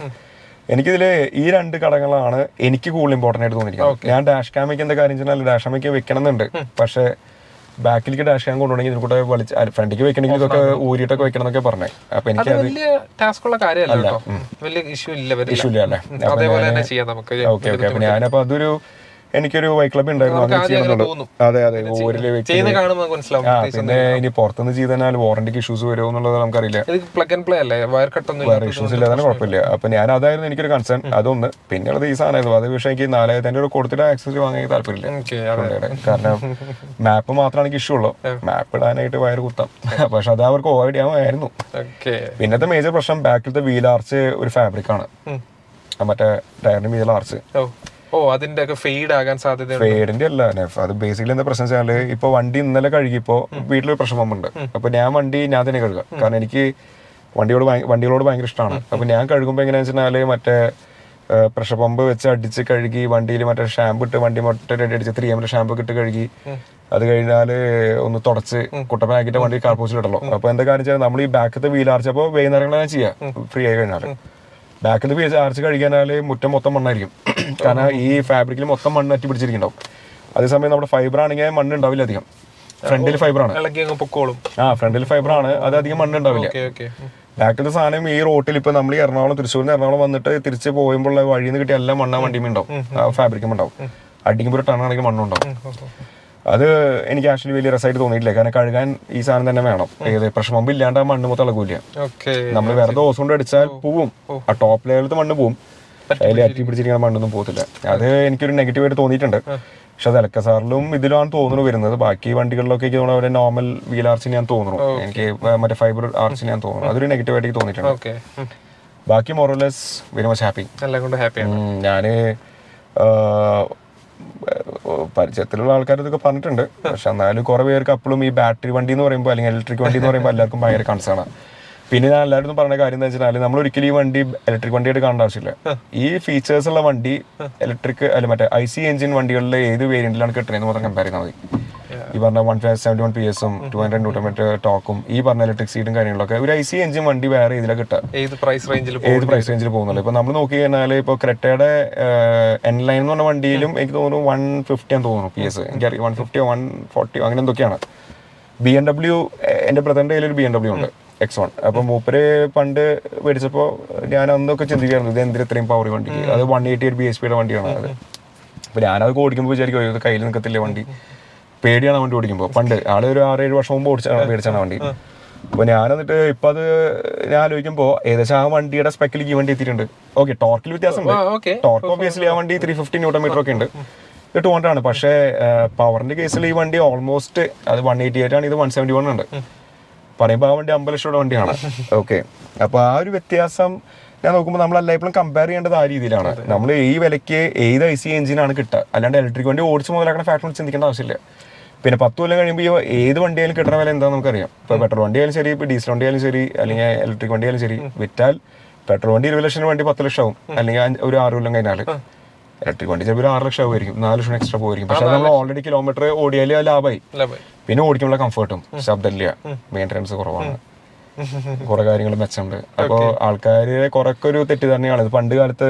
എനിക്കിതിൽ ഈ 2 ഘടകങ്ങളാണ് എനിക്ക് കൂടുതൽ ഇമ്പോർട്ടൻ്റ് ആയിട്ട് തോന്നിയിരിക്കുന്നത്. ഞാൻ ഡാഷ് ക്യാമയ്ക്ക് എന്താ കാര്യം വെച്ചാൽ ഡാഷ് ക്യാമയ്ക്ക് വെക്കണമെന്നുണ്ട്. പക്ഷേ ബാക്കിലേക്ക് ഡാഷ് ക്യാം കൊണ്ടുപോകണമെങ്കിൽ ഇതിൽക്കൂടെ വലിച്ച് ഫ്രണ്ടിലേക്ക് വെക്കണമെങ്കിൽ ഇതൊക്കെ ഊരിയിട്ടൊക്കെ വെക്കണം എന്നൊക്കെ പറഞ്ഞേ. അപ്പൊ എനിക്ക് ഇഷ്യൂ ഇല്ല അല്ലേ? Okay okay. അപ്പൊ ഞാനപ്പോ അതൊരു എനിക്കൊരു വൈ ക്ലബ് ഉണ്ടായിരുന്നു, അങ്ങനെ ചെയ്യുന്നുണ്ട്. അതെ അതെ, ഊരിൽ വെച്ച്. പിന്നെ ഇനി പുറത്തുനിന്ന് ചെയ്താൽ വാറന്റിക്ക് ഇഷ്യൂസ് വരുമോ എന്നുള്ളത് നമുക്കറിയില്ല. വേറെ ഇഷ്യൂസ് ഇല്ലാതെ കുഴപ്പമില്ല. അപ്പൊ ഞാൻ അതായിരുന്നു എനിക്കൊരു കൺസേൺ. അതൊന്ന്. പിന്നെയുള്ളത് ഈ സാധനമായിരുന്നു. അത് പക്ഷേ എനിക്ക് 4500 കൊടുത്തിട്ട് ആക്സസറി വാങ്ങാൻ താല്പര്യമില്ല. കാരണം മാപ്പ് മാത്രമാണ് എനിക്ക് ഇഷ്യൂ ഉള്ളൂ. മാപ്പ് ഇടാനായിട്ട് വയർ കുത്താം. പക്ഷെ അത് അവർക്ക് അവോയ്ഡ് ചെയ്യാമായിരുന്നു. പിന്നത്തെ മേജർ പ്രശ്നം ബാക്കിലത്തെ വീൽ ആർച്ച് ഒരു ഫാബ്രിക് ആണ്. മറ്റേ ടയറിന്റെ വീൽ ആർച്ച് അതിന്റെ ഒക്കെ ഫെയ്ഡ് ആകാൻ സാധ്യത. ഫെയ്ഡിന്റെ അല്ല, അത് ബേസിക്കലി എന്താ പ്രശ്നം വെച്ചാല് ഇപ്പൊ വണ്ടി ഇന്നലെ കഴുകിയപ്പോ വീട്ടിലൊരു പ്രഷർ പമ്പ് ഉണ്ട്. അപ്പൊ ഞാൻ വണ്ടി ഞാൻ തന്നെ കഴുകാം. കാരണം എനിക്ക് വണ്ടികളോട് ഭയങ്കര ഇഷ്ടമാണ്. അപ്പൊ ഞാൻ കഴുകുമ്പോ എങ്ങനെയാണെന്ന് വെച്ചാല് മറ്റേ പ്രഷർ പമ്പ് വെച്ച് അടിച്ച് കഴുകി വണ്ടിയിൽ മറ്റേ ഷാമ്പു ഇട്ട് വണ്ടി മൊട്ട അടിച്ച് 3M ഷാമ്പു ഇട്ട് കഴുകി അത് കഴിഞ്ഞാല് ഒന്ന് തുടച്ച് കുട്ടപ്പനാക്കിയിട്ട് വണ്ടി കാർപോസിൽ ഇടല്ലോ. അപ്പൊ എന്താ കാര്യം വെച്ചാൽ നമ്മൾ ഈ ബാക്കത്തെ വീൽ ആർച്ചപ്പോ വൈകുന്നേരങ്ങളാണ് ചെയ്യാം ഫ്രീ ആയി കഴിഞ്ഞാൽ. ബാക്കിൽ ആർച്ച് കഴിക്കാനാല് മുറ്റം മൊത്തം മണ്ണായിരിക്കും. കാരണം ഈ ഫാബ്രിക്കിൽ മൊത്തം മണ്ണ് അറ്റി പിടിച്ചിരിക്കുന്നുണ്ടാവും. അതേസമയം നമ്മുടെ ഫൈബർ ആണെങ്കിൽ മണ്ണ് ഉണ്ടാവില്ല അധികം. ഫ്രണ്ടിൽ ഫൈബറാണ്. ഫ്രണ്ടിൽ ഫൈബറാണ്, അത് അധികം മണ്ണ് ഉണ്ടാവില്ല. ബാക്കിലത്തെ സാധനം ഈ റോട്ടിൽ ഇപ്പൊ നമ്മൾ ഈ എറണാകുളം തൃശ്ശൂരിൽ നിന്ന് എറണാകുളം വന്നിട്ട് തിരിച്ച് പോകുമ്പോൾ വഴിയിൽ നിന്ന് കിട്ടിയ എല്ലാം മണ്ണ വണ്ടിയും ഉണ്ടാവും, ഫാബ്രിക്കും ഉണ്ടാവും, അടിക്കുമ്പോൾ ഒരു ടണ്ണാണെങ്കിൽ മണ്ണുണ്ടാവും. അത് എനിക്ക് ആക്ച്വലി വലിയ രസമായിട്ട് തോന്നിയിട്ടില്ല. കാരണം കഴുകാൻ ഈ സാധനം തന്നെ വേണം. ഏത് പ്രഷർ പമ്പ് ഇല്ലാണ്ട് ആ മണ്ണ് മൊത്തം ഇളകൂല. നമ്മൾ വെറുതെ ഓസ് കൊണ്ട് അടിച്ചാൽ പോവും, ആ ടോപ്പ് ലെവലത്തെ മണ്ണ് പോവും, അതിൽ അറ്റി പിടിച്ചിരിക്കുന്ന മണ്ണൊന്നും പോകത്തില്ല. അത് എനിക്കൊരു നെഗറ്റീവായിട്ട് തോന്നിയിട്ടുണ്ട്. പക്ഷെ അത് എലക്കസാറിലും ഇതിലാണ് തോന്നുന്നു വരുന്നത്. ബാക്കി വണ്ടികളിലൊക്കെ എനിക്ക് തോന്നുന്നു അവരെ നോർമൽ വീൽ ആർച്ചിന് ഞാൻ തോന്നുന്നു, എനിക്ക് മറ്റേ ഫൈബർ ആർച്ചിന് ഞാൻ തോന്നുന്നു. അതൊരു നെഗറ്റീവായിട്ട് തോന്നിയിട്ടുണ്ട്. ബാക്കി മോറലെസ് വെരി മച്ച് ഹാപ്പി. ഞാന് പരിചയത്തിലുള്ള ആൾക്കാർ ഇതൊക്കെ പറഞ്ഞിട്ടുണ്ട്. പക്ഷെ എന്നാലും കുറെ പേർക്ക് അപ്പോഴും ഈ ബാറ്ററി വണ്ടി എന്ന് പറയുമ്പോൾ അല്ലെങ്കിൽ ഇലക്ട്രിക് വണ്ടി എന്ന് പറയുമ്പോൾ എല്ലാവർക്കും ഭയങ്കര കൺസേൺ ആണ്. പിന്നെ ഞാൻ എല്ലാവരും പറഞ്ഞ കാര്യം എന്ന് വെച്ചാൽ നമ്മൾ ഒരിക്കലും ഈ വണ്ടി ഇലക്ട്രിക് വണ്ടിയായിട്ട് കാണേണ്ട ആവശ്യമില്ല. ഈ ഫീച്ചേഴ്സ് ഉള്ള വണ്ടി ഇലക്ട്രിക് അല്ല മറ്റേ IC എഞ്ചിൻ വണ്ടികളിലെ ഏത് വേരിയന്റിലാണ് കിട്ടുന്നതെന്ന് മാത്രം കമ്പയർ ചെയ്താൽ മതി. ഈ പറഞ്ഞ 171 PS 200 Nm ടോക്കും ഈ പറഞ്ഞ ഇലക്ട്രിക് സീറ്റും കാര്യങ്ങളൊക്കെ ഒരു IC എഞ്ചിൻ വണ്ടി വേറെ ഇതിലാണ് കിട്ടുക. ഏത് പ്രൈസ് റേഞ്ചിൽ പോകുന്നുള്ളൂ. ഇപ്പൊ നമ്മൾ നോക്കി കഴിഞ്ഞാൽ ഇപ്പൊ ക്രെറ്റയുടെ N ലൈൻ എന്ന് പറഞ്ഞ വണ്ടിയിലും എനിക്ക് തോന്നുന്നു 150 ആണെന്ന് തോന്നുന്നു PS. എനിക്കറിയാം 150 140 അങ്ങനെ എന്തൊക്കെയാണ്. BMW എന്റെ ബ്രദറിന്റെ കയ്യിൽ ഒരു BMW ഉണ്ട് X1. അപ്പൊ മൂപ്പര് പണ്ട് മേടിച്ചപ്പോ ഞാൻ അന്നൊക്കെ ചിന്തിക്കായിരുന്നു ഇത് എന്തിന് ഇത്രയും പവർ വണ്ടിക്ക്. അത് 188 bhp വണ്ടിയാണ് അത്. അപ്പൊ ഞാനത് ഓടിക്കുമ്പോൾ വിചാരിക്കും കയ്യിൽ നിൽക്കത്തില്ലേ വണ്ടി, പേടിയാണ് വണ്ടി ഓടിക്കുമ്പോൾ. പണ്ട് ആള് ഒരു 6-7 വർഷം മുമ്പ് മേടിച്ചാണ് വണ്ടി. അപ്പൊ ഞാൻ എന്നിട്ട് ഇപ്പൊ അത് ഞാൻ ആലോചിക്കുമ്പോൾ ഏകദേശം ആ വണ്ടിയുടെ സ്പെക്കിൽ ഈ വണ്ടി എത്തിയിട്ടുണ്ട്. ഓക്കെ, ടോർക്കിൽ വ്യത്യാസമുണ്ട്. ടോർക്ക് ഒബ്വിയസ്ലി ആ വണ്ടി 350 Nm ഒക്കെ ഉണ്ട്, ഇത് 200 ആണ്. പക്ഷേ പവറിന്റെ കേസിൽ ഈ വണ്ടി ഓൾമോസ്റ്റ് അത് 188 ആണ്, ഇത് 171 ഉണ്ട്. പറയുമ്പോൾ ആ വണ്ടി 50 ലക്ഷം വണ്ടിയാണ്. ഓക്കെ, അപ്പൊ ആ ഒരു വ്യത്യാസം ഞാൻ നോക്കുമ്പോൾ നമ്മൾ എല്ലായ്പ്പോഴും കമ്പയർ ചെയ്യേണ്ടത് ആ രീതിയിലാണ്. നമ്മൾ ഈ വിലയ്ക്ക് ഏത് IC എഞ്ചിനാണ് കിട്ടുക, അല്ലാണ്ട് ഇലക്ട്രിക് വണ്ടി ഓടിച്ച് മുതലാക്കുന്ന ഫാക്ടറി ചിന്തിക്കേണ്ട ആവശ്യമില്ല. പിന്നെ 10 കൊല്ലം കഴിയുമ്പോൾ ഏത് വണ്ടിയായാലും കിട്ടുന്ന വില എന്താണെന്ന് നമുക്കറിയാം. ഇപ്പോൾ പെട്രോൾ വണ്ടി ആയാലും ശരി, ഇപ്പോൾ ഡീസൽ വണ്ടി ആയാലും ശരി, അല്ലെങ്കിൽ ഇലക്ട്രിക് വണ്ടി ആയാലും ശരി, വിറ്റാൽ പെട്രോൾ വണ്ടി 20 ലക്ഷം വണ്ടി 10 ലക്ഷം ആവും, അല്ലെങ്കിൽ ഒരു 6 കൊല്ലം കഴിഞ്ഞാൽ. ഇലക്ട്രിക് വണ്ടി ചിലപ്പോൾ ഒരു 6 ലക്ഷം ആവുമായിരിക്കും, 4 ലക്ഷം എക്സ്ട്രാ പോയിരിക്കും. പക്ഷെ നമ്മൾ ഓൾറെഡി കിലോമീറ്റർ ഓടിയാൽ ലാഭമായി. പിന്നെ ഓടിക്കുമ്പോൾ കംഫർട്ടും ശബ്ദമില്ല, മെയിൻ്റനൻസ് കുറവാണ്, കുറെ കാര്യങ്ങൾ മെച്ചമുണ്ട്. അപ്പോൾ ആൾക്കാരെ കുറെയൊക്കെ ഒരു തെറ്റിദ്ധാരണയാണ്. ഇത് പണ്ട് കാലത്ത്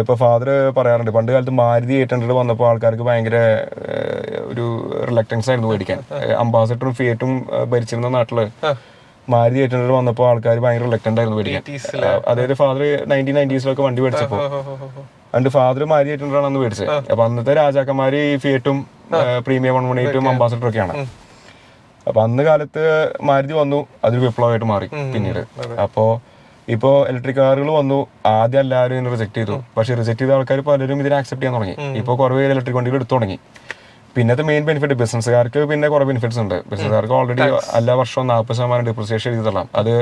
ഇപ്പൊ ഫാദർ പറയാറുണ്ട്, പണ്ട് കാലത്ത് മാരുതി 800 വന്നപ്പോൾ ആൾക്കാർക്ക് ഭയങ്കര ഒരു റിലക്റ്റൻസ് ആയിരുന്നു മേടിക്കാൻ. അംബാസഡറും ഫിയറ്റും ഭരിച്ചിരുന്ന നാട്ടില് മാരുതി 800 വന്നപ്പോൾ ആൾക്കാർ ഭയങ്കര റിലക്റ്റന്റ് ആയിരുന്നു മേടിക്കാൻ. അതായത് ഫാദർ 1990s വണ്ടി മേടിച്ചപ്പോൾ അണ്ട് ഫാദർ മാരുതി 800 ആണ് അന്ന് മേടിച്ചത്. അപ്പൊ അന്നത്തെ രാജാക്കന്മാര് ഈ ഫിയറ്റും പ്രീമിയം 118 അംബാസഡറും ഒക്കെയാണ്. അപ്പൊ അന്ന് കാലത്ത് മാരുതി വന്നു, അതൊരു വിപ്ലവമായിട്ട് മാറി പിന്നീട്. അപ്പോ ഇപ്പോ ഇലക്ട്രിക് കാറുകൾ വന്നു, ആദ്യം എല്ലാവരും ഇതിനെ റിജക്ട് ചെയ്തു. പക്ഷെ റിജക്ട് ചെയ്ത ആൾക്കാർ പലരും ഇതിനെ ആക്സെപ്റ്റ് ചെയ്യാൻ തുടങ്ങി. ഇപ്പോൾ കുറേ ഇലക്ട്രിക് വണ്ടികൾ എടുത്തു തുടങ്ങി. പിന്നത്തെ മെയിൻ ബെനിഫിറ്റ് ബിസിനസ്സുകാർക്ക് പിന്നെ കുറെ ബെനിഫിറ്റ്സ് ഉണ്ട്. ബിസിനസ്സുകാർക്ക് ഓൾറെഡി എല്ലാ വർഷവും 40% ഡിപ്രിസിയേഷൻ ചെയ്ത് തള്ളാം. അത്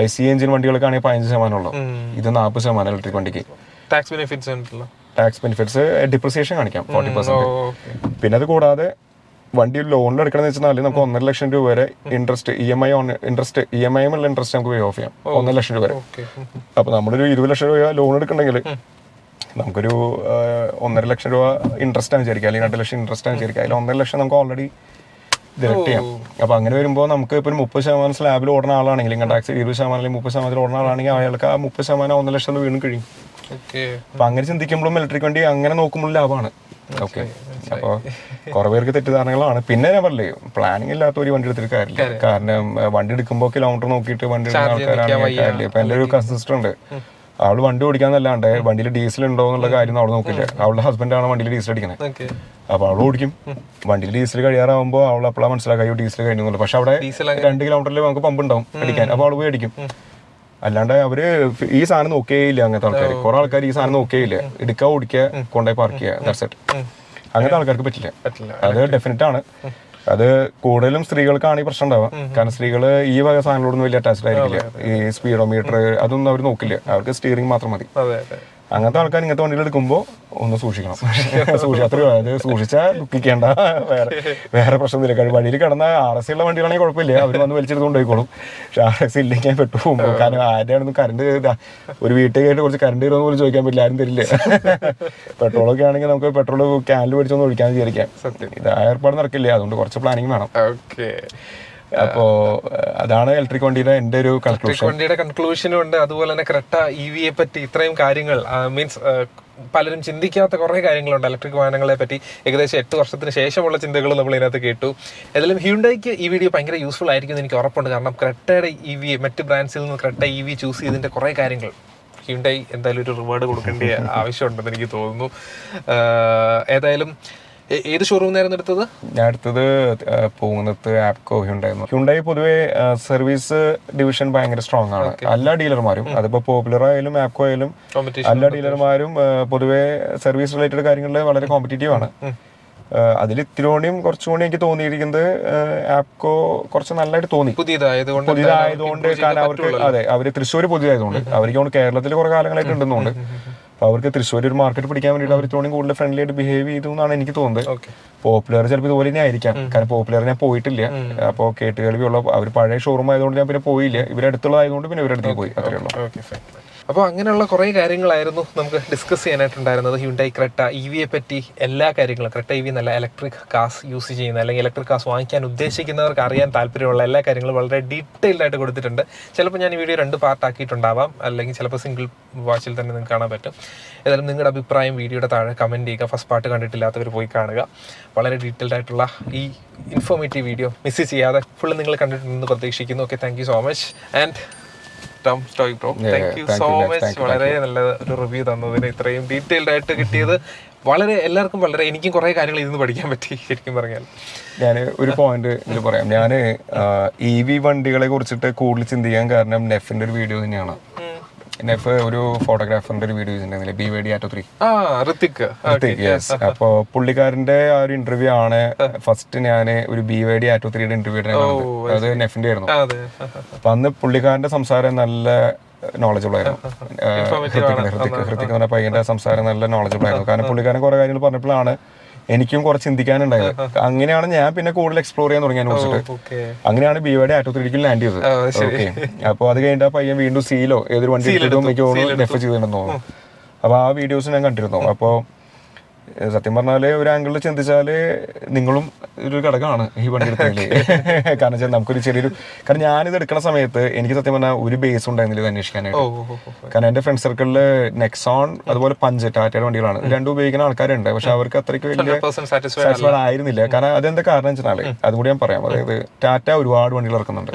IC എഞ്ചിൻ വണ്ടികൾക്കാണെങ്കിൽ 15% ഉള്ളൂ, ഇത് 40% ഇലക്ട്രിക് വണ്ടിക്ക്. ടാക്സ് ബെനിഫിറ്റ്സ് ഡിപ്രിസിയേഷൻ കാണിക്കാം 40%. പിന്നെ അത് കൂടാതെ വണ്ടി ലോണിൽ എടുക്കണമെന്ന് വെച്ചാൽ നമുക്ക് 1.5 ലക്ഷം രൂപ വരെ ഇൻട്രസ്റ്റ് EMI ഉള്ള ഇൻട്രസ്റ്റ് നമുക്ക് പേ ഓഫ് ചെയ്യാം, 1.5 ലക്ഷം രൂപ വരെ. അപ്പൊ നമ്മളൊരു 20 ലക്ഷം രൂപ ലോൺ എടുക്കണമെങ്കിൽ നമുക്കൊരു 1.5 ലക്ഷം രൂപ ഇൻട്രസ്റ്റ് ആണ് വിചാരിക്കുക, അല്ലെങ്കിൽ 2 ലക്ഷം ഇൻട്രസ്റ്റ് ആണ് വിചാരിക്കുക. അതിൽ 1.5 ലക്ഷം നമുക്ക് ഓൾറെഡി ഡിറക്റ്റ് ചെയ്യാം. അപ്പൊ അങ്ങനെ വരുമ്പോൾ നമുക്ക് ഇപ്പൊ 30% സ്ലാബിൽ ഓടുന്ന ആളാണെങ്കിൽ, ഇൻകം ടാക്സ് 20% അല്ലെങ്കിൽ 30% ഓടുന്ന ആളാണെങ്കിൽ അയാൾക്ക് ആ 30% 1 ലക്ഷം വീണ്ടും കഴിയും. അപ്പൊ അങ്ങനെ ചിന്തിക്കുമ്പോഴും ഇലക്ട്രിക് വണ്ടി അങ്ങനെ നോക്കുമ്പോൾ ലാഭമാണ്. ഓക്കെ, അപ്പൊ കുറെ പേർക്ക് തെറ്റിദ്ധാരണകളാണ്. പിന്നെ ഞാൻ പറഞ്ഞില്ലേ, പ്ലാനിങ് ഇല്ലാത്ത ഒരു വണ്ടി എടുത്തിട്ട് കാര്യമില്ല. കാരണം വണ്ടി എടുക്കുമ്പോൾ കിലോമീറ്റർ നോക്കിയിട്ട് വണ്ടി എടുക്കുന്ന ആൾക്കാരാണ് കാര്യമില്ല. ഇപ്പൊ എൻ്റെ ഒരു കസിൻ സിസ്റ്റർ ഉണ്ട്, അവള് വണ്ടി ഓടിക്കാന്നല്ലാണ്ട് വണ്ടിയിൽ ഡീസൽ ഉണ്ടോ എന്നുള്ള കാര്യം അവൾ നോക്കില്ല. അവളുടെ ഹസ്ബൻഡാണ് വണ്ടിയിൽ ഡീസൽ അടിക്കുന്നത്. അപ്പൊ അവൾ ഓടിക്കും, വണ്ടിയിൽ ഡീസൽ കഴിയാറാവുമ്പോൾ അവൾ അപ്പോഴാണ് മനസ്സിലാക്കുക ഡീസൽ കഴിഞ്ഞു. പക്ഷെ അവിടെ 2 കിലോമീറ്ററിൽ നമുക്ക് പമ്പ് ഉണ്ടാവും അടിക്കാൻ. അപ്പൊ അവൾ പോയി അടിക്കും. അല്ലാണ്ട് അവര് ഈ സാധനം നോക്കേയില്ല. അങ്ങനത്തെ ആൾക്കാർ, കുറെ ആൾക്കാർ ഈ സാധനം നോക്കേയില്ല, എടുക്കുക, ഓടിക്കുക, കൊണ്ടുപോയി പാർക്ക് ചെയ്യുക. അങ്ങനത്തെ ആൾക്കാർക്ക് പറ്റില്ല. അത് ഡെഫിനറ്റ് ആണ്. അത് കൂടുതലും സ്ത്രീകൾക്കാണ് ഈ പ്രശ്നം ഉണ്ടാവുക. കാരണം സ്ത്രീകള് ഈ വക സാധനങ്ങളോടൊന്നും വലിയ അറ്റാച്ച്ഡ് ആയിരിക്കില്ല. ഈ സ്പീഡോമീറ്റർ അതൊന്നും അവർ നോക്കില്ല, അവർക്ക് സ്റ്റിയറിംഗ് മാത്രം മതി. അങ്ങനത്തെ ആൾക്കാർ ഇങ്ങനത്തെ വണ്ടികൾ എടുക്കുമ്പോൾ ഒന്ന് സൂക്ഷിക്കണം. അത് സൂക്ഷിച്ചാൽ ദുഃഖിക്കേണ്ട, വേറെ പ്രശ്നമൊന്നുമില്ല. വഴിയിൽ കിടന്ന RS ഉള്ള വണ്ടികളാണെങ്കിൽ കുഴപ്പമില്ല, അവർ വന്ന് വലിച്ചെടുത്ത് കൊണ്ടുപോയിക്കോളും. പക്ഷെ RS ഇല്ലെങ്കിൽ പെട്ടു പോകുമ്പോൾ, കാരണം ആരുടെയാണെന്ന് കറണ്ട് ഒരു വീട്ടിൽ കുറച്ച് കറണ്ട് തരുമെന്ന് പോലും ചോദിക്കാൻ പറ്റില്ല, ആരും തരില്ല. പെട്രോളൊക്കെ ആണെങ്കിൽ നമുക്ക് പെട്രോൾ ക്യാനിൽ മേടിച്ചൊന്ന് ഒഴിക്കാൻ വിചാരിക്കാം. ഇത് ആ ഏർപ്പാട് നടക്കില്ല, അതുകൊണ്ട് കുറച്ച് പ്ലാനിങ് വേണം. അപ്പോ അതാണ് ഇലക്ട്രിക് വണ്ടിയുടെ എന്റെ ഒരു കൺക്ലൂഷനും ഉണ്ട്. അതുപോലെ തന്നെ ക്രെറ്റ EV യെ പറ്റി ഇത്രയും കാര്യങ്ങൾ മീൻസ് പലരും ചിന്തിക്കാത്ത കുറേ കാര്യങ്ങളുണ്ട് ഇലക്ട്രിക് വാഹനങ്ങളെ പറ്റി. ഏകദേശം 8 വർഷത്തിന് ശേഷമുള്ള ചിന്തകൾ നമ്മൾ ഇതിനകത്ത് കേട്ടു. ഏതായാലും ഹ്യുണ്ടായിക്ക് ഈ വീഡിയോ ഭയങ്കര യൂസ്ഫുൾ ആയിരിക്കും എന്ന് എനിക്ക് ഉറപ്പുണ്ട്. കാരണം ക്രെറ്റയുടെ EV മറ്റ് ബ്രാൻഡ്സിൽ നിന്ന് ക്രെറ്റ EV ചൂസ് ചെയ്തതിൻ്റെ കുറേ കാര്യങ്ങൾ ഹ്യുണ്ടായി എന്തായാലും ഒരു റിവാർഡ് കൊടുക്കേണ്ട ആവശ്യമുണ്ടെന്ന് എനിക്ക് തോന്നുന്നു. ഏതായാലും ഏത് ഷോറൂമിനായിരുന്നു എടുത്തത്? ഞാൻ എടുത്തത് പോകുന്നത് ആപ്കോ ഹ്യുണ്ടായിരുന്നു. ഹ്യുണ്ടായി പൊതുവെ സർവീസ് ഡിവിഷൻ ഭയങ്കര സ്ട്രോങ് ആണ്. എല്ലാ ഡീലർമാരും, അതിപ്പോ പോപ്പുലർ ആയാലും ആപ്കോ ആയാലും എല്ലാ ഡീലർമാരും പൊതുവെ സർവീസ് റിലേറ്റഡ് കാര്യങ്ങളിൽ വളരെ കോമ്പറ്റീറ്റീവ് ആണ്. അതിൽ ഇത്തിരിയോടെയും കുറച്ചുകൂടി എനിക്ക് തോന്നിയിരിക്കുന്നത് ആപ്കോ കുറച്ച് നല്ലതായിട്ട് തോന്നി, പുതിയതായതുകൊണ്ട്. കാരണം അവർക്ക് അവര് തൃശ്ശൂർ പുതിയതായതുകൊണ്ട് അവർക്ക് കേരളത്തിൽ കുറെ കാലങ്ങളായിട്ട് ഉണ്ടെന്നുണ്ട്. അപ്പോൾ അവർക്ക് തൃശ്ശൂർ ഒരു മാർക്കറ്റ് പിടിക്കാൻ വേണ്ടിയിട്ട് അവർ ഇത്രയും കൂടുതൽ ഫ്രണ്ട്ലി ആയിട്ട് ബിഹേവ് ചെയ്തു എന്നാണ് എനിക്ക് തോന്നുന്നത്. പോപ്പുലർ ചിലപ്പോൾ ഇതുപോലെ തന്നെ ആയിരിക്കാം. കാരണം പോപ്പുലർ ഞാൻ പോയിട്ടില്ല, അപ്പോൾ കേട്ടുകേൾവിയുള്ള അവർ പഴയ ഷോറൂം ആയതുകൊണ്ട് ഞാൻ പിന്നെ പോയില്ല. ഇവരടുത്തുള്ളതായതുകൊണ്ട് പിന്നെ ഇവരടുത്ത് പോയി, അത്രേ ഉള്ളൂ. അപ്പോൾ അങ്ങനെയുള്ള കുറേ കാര്യങ്ങളായിരുന്നു നമുക്ക് ഡിസ്കസ് ചെയ്യാനായിട്ടുണ്ടായിരുന്നത്. ഹ്യുണ്ടായി ക്രെറ്റ EVയെ പറ്റി എല്ലാ കാര്യങ്ങളും, ക്രെറ്റ EV നല്ല ഇലക്ട്രിക് കാർസ് യൂസ് ചെയ്യുന്ന അല്ലെങ്കിൽ ഇലക്ട്രിക് കാർസ് വാങ്ങിക്കാൻ ഉദ്ദേശിക്കുന്നവർക്ക് അറിയാൻ താല്പര്യമുള്ള എല്ലാ കാര്യങ്ങളും വളരെ ഡീറ്റെയിൽഡ് ആയിട്ട് കൊടുത്തിട്ടുണ്ട്. ചിലപ്പോൾ ഞാൻ ഈ വീഡിയോ 2 പാർട്ടാക്കിയിട്ടുണ്ടാവാം, അല്ലെങ്കിൽ ചിലപ്പോൾ സിംഗിൾ വാച്ചിൽ തന്നെ നിങ്ങൾക്ക് കാണാൻ പറ്റും. ഏതായാലും നിങ്ങളുടെ അഭിപ്രായം വീഡിയോയുടെ താഴെ കമൻറ്റ് ചെയ്യുക. ഫസ്റ്റ് പാർട്ട് കണ്ടിട്ടില്ലാത്തവർ പോയി കാണുക. വളരെ ഡീറ്റെയിൽഡ് ആയിട്ടുള്ള ഈ ഇൻഫോർമേറ്റീവ് വീഡിയോ മിസ് ചെയ്യാതെ ഫുള്ള് നിങ്ങൾ കണ്ടിട്ടുണ്ടെന്ന് പ്രതീക്ഷിക്കുന്നു. Okay, thank you so much. And thank you so much. വളരെ നല്ല ഒരു റിവ്യൂ തന്നതിന്, ഇത്രയും ഡീറ്റെയിൽഡ് ആയിട്ട് കിട്ടിയത് വളരെ എല്ലാവർക്കും വളരെ, എനിക്കും കുറെ കാര്യങ്ങൾ ഇതിന്ന് പഠിക്കാൻ പറ്റി ശരിക്കും പറഞ്ഞാൽ. ഞാൻ ഒരു പോയിന്റ് ഇതിൽ പറയാം. ഞാൻ EV വണ്ടികളെ കുറിച്ചിട്ട് കൂടുതൽ ചിന്തിക്കാൻ കാരണം നെഫിന്റെ ഒരു വീഡിയോ തന്നെയാണ്. നെഫ് ഒരു ഫോട്ടോഗ്രാഫറിന്റെ ഒരു വീഡിയോ ചെയ്തിട്ടുണ്ടായിരുന്നില്ലേ, BYD Atto 3. അപ്പൊ പുള്ളിക്കാരന്റെ ആ ഒരു ഇന്റർവ്യൂ ആണ് ഫസ്റ്റ് ഞാൻ ഒരു BYD Atto 3യുടെ ഇന്റർവ്യൂ അത് നെഫിന്റെ ആയിരുന്നു. അപ്പൊ അന്ന് പുള്ളിക്കാരന്റെ സംസാരം നല്ല നോളജബിൾ ആയിരുന്നു. ഹൃത്തിക് എന്ന് പറഞ്ഞ പയ്യന്റെ സംസാരം നല്ല നോളജബിൾ ആയിരുന്നു. കാരണം പുള്ളിക്കാരൻ കുറെ കാര്യങ്ങൾ പറഞ്ഞപ്പോഴാണ് എനിക്കും കുറച്ച് ചിന്തിക്കാനുണ്ടായത്. അങ്ങനെയാണ് ഞാൻ പിന്നെ കൂടുതൽ എക്സ്പ്ലോർ ചെയ്യാൻ തുടങ്ങിയതിനെ കുറിച്ചിട്ട്. അങ്ങനെയാണ് BYD Atto 3 ലാൻഡ് ചെയ്തത്. ഓക്കെ, അപ്പോൾ അത് കഴിഞ്ഞിട്ട് ആ പയ്യൻ വീണ്ടും സീലോ ഏതൊരു വണ്ടി എടുത്തിട്ടും എനിക്ക് തോന്നുന്നു ഡെഫ് ചെയ്തിട്ടുണ്ടെന്ന് തോന്നുന്നു. അപ്പോൾ ആ വീഡിയോസ് ഞാൻ കണ്ടിരുന്നു. അപ്പോൾ സത്യം പറഞ്ഞാല് ഒരു ആംഗിളിൽ ചിന്തിച്ചാല് നിങ്ങളും ഒരു ഘടകമാണ് ഈ വണ്ടി എടുത്തതില്. കാരണം വെച്ചാൽ നമുക്കൊരു ചെറിയൊരു, കാരണം ഞാനിത് എടുക്കുന്ന സമയത്ത് എനിക്ക് സത്യം പറഞ്ഞാൽ ഒരു ബേസ് ഉണ്ടായിരുന്നില്ല ഇത് അന്വേഷിക്കാനായിട്ട്. കാരണം എന്റെ ഫ്രണ്ട് സർക്കിളില് നെക്സോൺ അതുപോലെ പഞ്ച് ടാറ്റയുടെ വണ്ടികളാണ്, രണ്ടും ഉപയോഗിക്കുന്ന ആൾക്കാരുണ്ട്. പക്ഷെ അവർക്ക് അത്രയ്ക്ക് വലിയ സാറ്റിസ്ഫൈഡ് ആയിരുന്നില്ല. കാരണം അതെന്താ കാരണം വെച്ചാൽ അതുകൂടി ഞാൻ പറയാം. അതായത് ടാറ്റ ഒരുപാട് വണ്ടികൾ ഇറക്കുന്നുണ്ട്.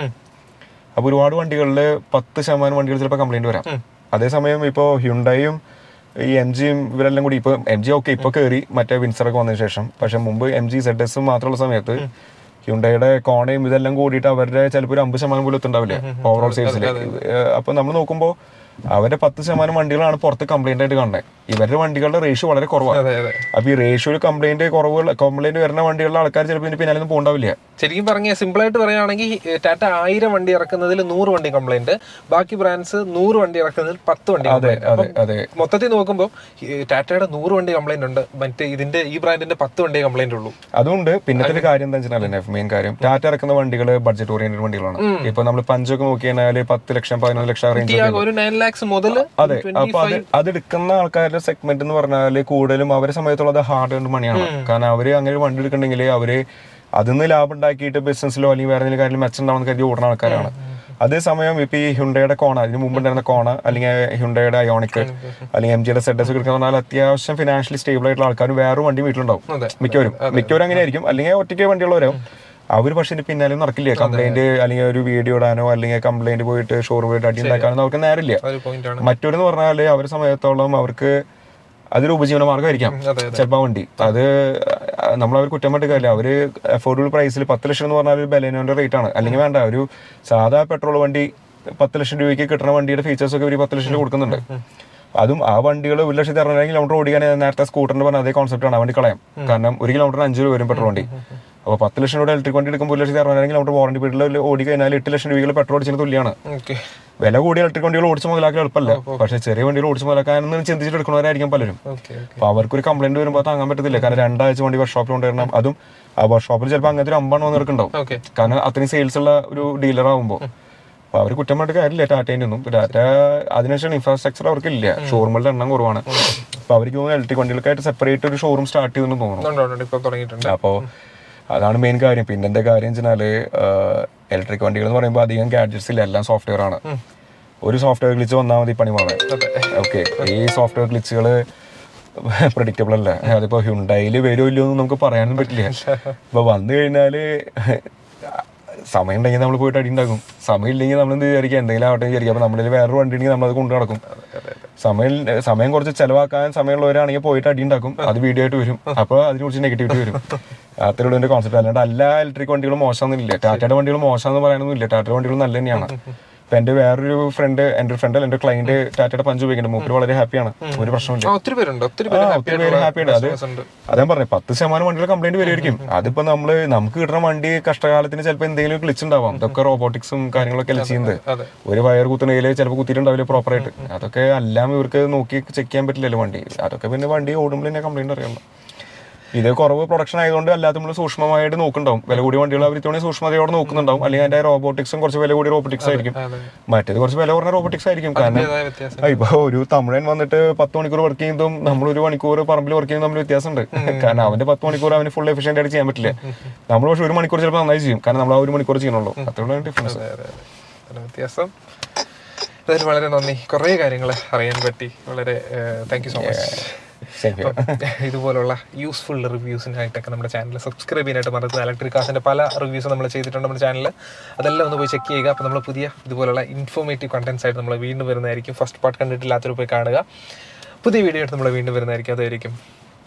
അപ്പൊ ഒരുപാട് വണ്ടികളിൽ 10% വണ്ടികൾ ചിലപ്പോൾ കംപ്ലൈന്റ് വരാം. അതേസമയം ഇപ്പോൾ ഹ്യുണ്ടായും ഈ MGയും ഇവരെല്ലാം കൂടി ഇപ്പൊ MG ഒക്കെ ഇപ്പൊ കയറി മറ്റേ വിൻസറൊക്കെ വന്നതിന് ശേഷം. പക്ഷെ മുമ്പ് MG ZS മാത്രമുള്ള സമയത്ത് ഹ്യുണ്ടായുടെ കോണയും ഇതെല്ലാം കൂടിയിട്ട് അവരുടെ ചിലപ്പോൾ ഒരു 50% പോലും എത്തുണ്ടാവില്ല ഓവറോൾ സെയിൽസിൽ. അപ്പൊ നമ്മൾ നോക്കുമ്പോൾ അവരുടെ 10% വണ്ടികളാണ് പുറത്ത് കംപ്ലൈന്റ് ആയിട്ട് കാണുന്നത്. ഇവരുടെ വണ്ടികളുടെ റേഷ്യോ വളരെ കുറവാണ്. അപ്പൊ ഈ റേഷ്യോയിൽ കംപ്ലൈന്റ് വരുന്ന വണ്ടികളുടെ ആൾക്കാർ ചിലപ്പോൾ ഇതിന് പിന്നാലെ ഒന്നും പോകണ്ടാവില്ല. ശരിക്കും പറഞ്ഞ സിമ്പിൾ ആയിട്ട് പറയുകയാണെങ്കിൽ ടാറ്റ 1000 വണ്ടി ഇറക്കുന്നതിൽ 100 വണ്ടി കംപ്ലൈന്റ്, ബാക്കി ബ്രാൻഡ്സ് 100 വണ്ടി ഇറക്കുന്നതിൽ 10 വണ്ടി. മൊത്തത്തിൽ നോക്കുമ്പോൾ ടാറ്റയുടെ 100 വണ്ടി കംപ്ലൈന്റ് ഉണ്ട്, മറ്റേ ഇതിന്റെ ഈ ബ്രാൻഡിന്റെ 10 വണ്ടി കംപ്ലൈന്റ് ഉള്ളൂ. അതുകൊണ്ട് പിന്നത്തെ ഒരു കാര്യം എന്താ വെച്ചാൽ മെയിൻ കാര്യം ടാറ്റ ഇറക്കുന്ന വണ്ടികൾ ബഡ്ജറ്റ് ഓറിയന്റഡ് വണ്ടികളാണ്. ഇപ്പൊ നമ്മൾ പഞ്ചൊക്കെ നോക്കി കഴിഞ്ഞാൽ 10 ലക്ഷം 11 ലക്ഷം റേഞ്ച്. അതെ, അപ്പൊ അത് എടുക്കുന്ന ആൾക്കാരുടെ സെഗ്മെന്റ് എന്ന് പറഞ്ഞാൽ കൂടുതലും അവരെ സമയത്തുള്ളത് ഹാർഡ് ഏൺഡ് മണിയാണ്. കാരണം അവര് അങ്ങനെ ഒരു വണ്ടി എടുക്കണമെങ്കിൽ അവര് അതിന്ന് ലാഭം ഉണ്ടാക്കിയിട്ട് ബിസിനസ്സിലോ അല്ലെങ്കിൽ വേറെ എന്തെങ്കിലും കാര്യം മെച്ചമുണ്ടാവുന്ന കരുതി ഓടുന്ന ആൾക്കാരാണ്. അതേസമയം ഇപ്പൊ ഈ ഹ്യുണ്ടായുടെ കോണ, ഇതിന് മുമ്പ് ഉണ്ടായിരുന്ന കോണ അല്ലെങ്കിൽ ഹ്യുണ്ടായുടെ അയോണിക് അല്ലെങ്കിൽ MGയുടെ ZS ഒക്കെ എടുക്കുന്ന പറഞ്ഞാൽ അത്യാവശ്യം ഫിനാൻഷ്യലി സ്റ്റേബിൾ ആയിട്ടുള്ള ആൾക്കാർ വേറെ വണ്ടി വീട്ടിലുണ്ടാവും. മിക്കവരും അങ്ങനെ ആയിരിക്കും. അല്ലെങ്കിൽ ഒറ്റയ്ക്ക് വണ്ടിയുള്ളവരാവും അവർ. പക്ഷെ ഇതിന് പിന്നാലെ നടക്കില്ല. കംപ്ലൈന്റ് അല്ലെങ്കിൽ ഒരു വീഡിയോ ഇടാനോ അല്ലെങ്കിൽ കംപ്ലൈന്റ് പോയിട്ട് ഷോറൂം പോയിട്ട് അടി ഉണ്ടാക്കാനോ അവർക്ക് നേരില്ല. മറ്റൊരെന്ന് പറഞ്ഞാല് അവരെ സമയത്തോളം അവർക്ക് അതൊരു ഉപജീവന മാർഗമായിരിക്കാം ചിലപ്പോൾ വണ്ടി. അത് നമ്മളവർ കുറ്റം പറ്റുക കാര്യമില്ല. അവര് അഫോർഡബിൾ പ്രൈസിൽ 10 ലക്ഷം എന്ന് പറഞ്ഞാൽ ഒരു ബലേനോന്റെ റേറ്റ് ആണ്. അല്ലെങ്കിൽ വേണ്ട, ഒരു സാധാ പെട്രോൾ വണ്ടി 10 ലക്ഷം രൂപയ്ക്ക് കിട്ടുന്ന വണ്ടിയുടെ ഫീച്ചേഴ്സ് ഒക്കെ ഒരു 10 ലക്ഷം രൂപ കൊടുക്കുന്നുണ്ട്. അതും ആ വണ്ടികൾ 1,60,000 കിലോമീറ്റർ ഓടിക്കാൻ നേരത്തെ സ്കൂട്ടറിന് പറഞ്ഞ അതേ കോൺസെപ്റ്റ് ആണ്. ആ വണ്ടി കളയാം. കാരണം 1 കിലോമീറ്ററിന് 5 രൂപ വരും പെട്രോൾ വണ്ടി. അപ്പോൾ 10 ലക്ഷം രൂപ ഇലക്ട്രിക് വണ്ടി എടുക്കുമ്പോൾ 1,60,000 കിലോമീറ്റർ വാറണ്ടി പീരീഡിൽ ഓടി കഴിഞ്ഞാൽ 8 ലക്ഷം രൂപയിൽ പെട്രോൾ അടിച്ചതിന് തുല്യമാണ്. വില കൂടിയ ഇലക്ട്രിക് വണ്ടികൾ ഓടിച്ച് മുതലാക്കാൻ എളുപ്പമല്ല. പക്ഷെ ചെറിയ വണ്ടികൾ ഓടിച്ച് മുതലാക്കാനൊന്നും ചിന്തിച്ചിട്ട് എടുക്കുന്നവരായിരിക്കും പലരും. അപ്പൊ അവർക്കൊരു കംപ്ലൈന്റ് വരുമ്പോൾ താങ്ങാൻ പറ്റത്തില്ല. കാരണം 2 ആഴ്ച വണ്ടി വർക്ക്ഷോപ്പിൽ കൊണ്ടുവരണം. അതും ആ വർക്ക്ഷോപ്പിൽ ചിലപ്പോൾ അങ്ങനത്തെ ഒരു 50 വന്നിട്ടുണ്ടാവും. കാരണം അത്രയും സെയിൽസ് ഉള്ള ഒരു ഡീലർ ആകുമ്പോൾ അപ്പൊ അവർ കുറ്റം പറഞ്ഞിട്ട് കാര്യമില്ല ടാറ്റേൻ്റെ ഒന്നും. ടാറ്റ അതിനുശേഷം ഇൻഫ്രാസ്ട്രക്ചർ അവർക്കില്ല, ഷോറൂമുകളുടെ എണ്ണം കുറവാണ്. അപ്പൊ അവർക്ക് തോന്നുന്നു ഇലക്ട്രിക് വണ്ടികൾക്കായിട്ട് സെപ്പറേറ്റ് ഒരു ഷോറൂം സ്റ്റാർട്ട് ചെയ്തെന്ന് തോന്നുന്നു. അപ്പോൾ അതാണ് മെയിൻ കാര്യം. പിന്നെന്താ കാര്യം വെച്ചാൽ ഇലക്ട്രിക് വണ്ടികൾ എന്ന് പറയുമ്പോൾ അധികം ഗാഡ്ജറ്റ്സ് ഇല്ല, എല്ലാം സോഫ്റ്റ്വെയർ ആണ്. ഒരു സോഫ്റ്റ്വെയർ ഗ്ലിച്ച് വന്നാൽ മതി പണി മാറാൻ. ഓക്കെ, ഈ സോഫ്റ്റ്വെയർ ഗ്ലിച്ചുകൾ പ്രഡിക്റ്റബിൾ അല്ല. അതിപ്പോ ഹ്യുണ്ടായിൽ വരുമോ ഇല്ലയോ എന്ന് നമുക്ക് പറയാനും പറ്റില്ല. ഇപ്പൊ വന്നു കഴിഞ്ഞാല് സമയം ഉണ്ടെങ്കിൽ നമ്മൾ പോയിട്ട് അടി ഉണ്ടാക്കും, സമയം ഇല്ലെങ്കിൽ നമ്മൾ എന്ത് വിചാരിക്കുക, എന്തെങ്കിലും ആവട്ടെ വിചാരിക്കുക. അപ്പൊ നമ്മളിൽ വേറൊരു വണ്ടി ഉണ്ടെങ്കിൽ നമ്മളത് കൊണ്ടു നടക്കും. സമയം കുറച്ച് ചെലവാക്കാൻ സമയമുള്ളവരാണെങ്കിൽ പോയിട്ട് അടി ഉണ്ടാക്കും, അത് വീഡിയോ ആയിട്ട് വരും. അപ്പോൾ അതിനെ കുറിച്ച് നെഗറ്റിവിറ്റി വരും. അത്രയുള്ള എൻ്റെ കോൺസെപ്റ്റ്. അല്ലാണ്ട് എല്ലാ ഇലക്ട്രിക് വണ്ടികളും മോശമൊന്നുമില്ല, ടാറ്റയുടെ വണ്ടികൾ മോശമെന്ന് പറയാനൊന്നും ഇല്ല. ടാറ്റയുടെ വണ്ടികൾ നല്ല തന്നെയാണ്. ഇപ്പൊ എൻ്റെ വേറൊരു ഫ്രണ്ട്, എൻ്റെ ക്ലയന്റ് ടാറ്റയുടെ പഞ്ച് ഉപയോഗിക്കുന്നുണ്ട്. മൂപ്പര് വളരെ ഹാപ്പിയാണ്, ഒരു പ്രശ്നമില്ല. ഒത്തിരി പേരുണ്ട് ഹാപ്പിയാണ്. അതേ പറഞ്ഞു 10% വണ്ടികൾ കംപ്ലൈന്റ് വരുമായിരിക്കും. അതിപ്പോ നമുക്ക് കിട്ടുന്ന വണ്ടി കഷ്ടകാലത്തിന് ചിലപ്പോൾ എന്തെങ്കിലും ഗ്ലിച്ച് ഉണ്ടാവാം. ഇതൊക്കെ റോബോട്ടിക്സും കാര്യങ്ങളൊക്കെ അല്ല ചെയ്യുന്നത്. ഒരു വയർ കുത്തുന്നതിൽ ചിലപ്പോൾ കുത്തിയിട്ടുണ്ടാവില്ല പ്രോപ്പറായിട്ട്. അതൊക്കെ എല്ലാം ഇവർക്ക് നോക്കി ചെക്ക് ചെയ്യാൻ പറ്റില്ലല്ലോ വണ്ടി. അതൊക്കെ പിന്നെ വണ്ടി ഓടുമ്പോൾ തന്നെ കംപ്ലൈന്റ് അറിയാമല്ലോ. ഇത് കുറവ് പ്രൊഡക്ഷൻ ആയതുകൊണ്ട് അല്ലാതെ നമ്മൾ സൂക്ഷ്മമായിട്ട് നോക്കുന്നുണ്ടാവും. വില കൂടിയ വണ്ടികൾ അവർ ഇത്തവണ സൂക്ഷ്മതയോടെ നോക്കുന്നുണ്ടാവും. അല്ലെങ്കിൽ അതിന്റെ റോബോട്ടിക്സും കുറച്ച് വില കൂടിയ റോബോട്ടിക്സ് ആയിരിക്കും, മറ്റേത് കുറച്ച് വില കുറഞ്ഞ റോബോട്ടിക്സ് ആയിരിക്കും. കാരണം ഇപ്പൊ ഒരു തമിഴൻ വന്നിട്ട് 10 മണിക്കൂർ വർക്ക് ചെയ്യുന്നതും നമ്മൾ 1 മണിക്കൂർ പറമ്പിൽ വർക്ക് ചെയ്യുന്നതും തമ്മിൽ വ്യത്യാസമുണ്ട്. കാരണം അവന്റെ 10 മണിക്കൂർ അവന് ഫുൾ എഫിഷ്യന്റ് ആയിട്ട് ചെയ്യാൻ പറ്റില്ല. നമ്മൾ പക്ഷേ 1 മണിക്കൂർ ചിലപ്പോൾ നന്നായി ചെയ്യും, കാരണം നമ്മൾ ആ 1 മണിക്കൂർ ചെയ്യണുള്ളൂ. അത്രയുള്ള ഡിഫറൻസ്, വ്യത്യാസം. അതിന് വളരെ നന്ദി, കുറേ കാര്യങ്ങൾ അറിയാൻ പറ്റി. വളരെ താങ്ക് യു സോ മച്ച്. ഇതുപോലുള്ള യൂസ്ഫുൾ റിവ്യൂസിനായിട്ടൊക്കെ നമ്മുടെ ചാനൽ സബ്സ്ക്രൈബ് ചെയ്യാനായിട്ട് മറക്കുന്നത്. ഇലക്ട്രിക് കാസിൻ്റെ പല റിവ്യൂസും നമ്മൾ ചെയ്തിട്ടുണ്ട് നമ്മുടെ ചാനലിൽ, അതെല്ലാം ഒന്ന് പോയി ചെക്ക് ചെയ്യുക. അപ്പോൾ നമ്മൾ പുതിയ ഇതുപോലുള്ള ഇൻഫോർമേറ്റീവ് കണ്ടൻസ് ആയിട്ട് നമ്മൾ വീണ്ടും വരുന്നതായിരിക്കും. ഫസ്റ്റ് പാർട്ട് കണ്ടിട്ടില്ലാത്തവർ പോയി കാണുക. പുതിയ വീഡിയോ ആയിട്ട് നമ്മൾ വീണ്ടും വരുന്നതായിരിക്കും. അതായിരിക്കും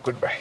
ഗുഡ് ബൈ.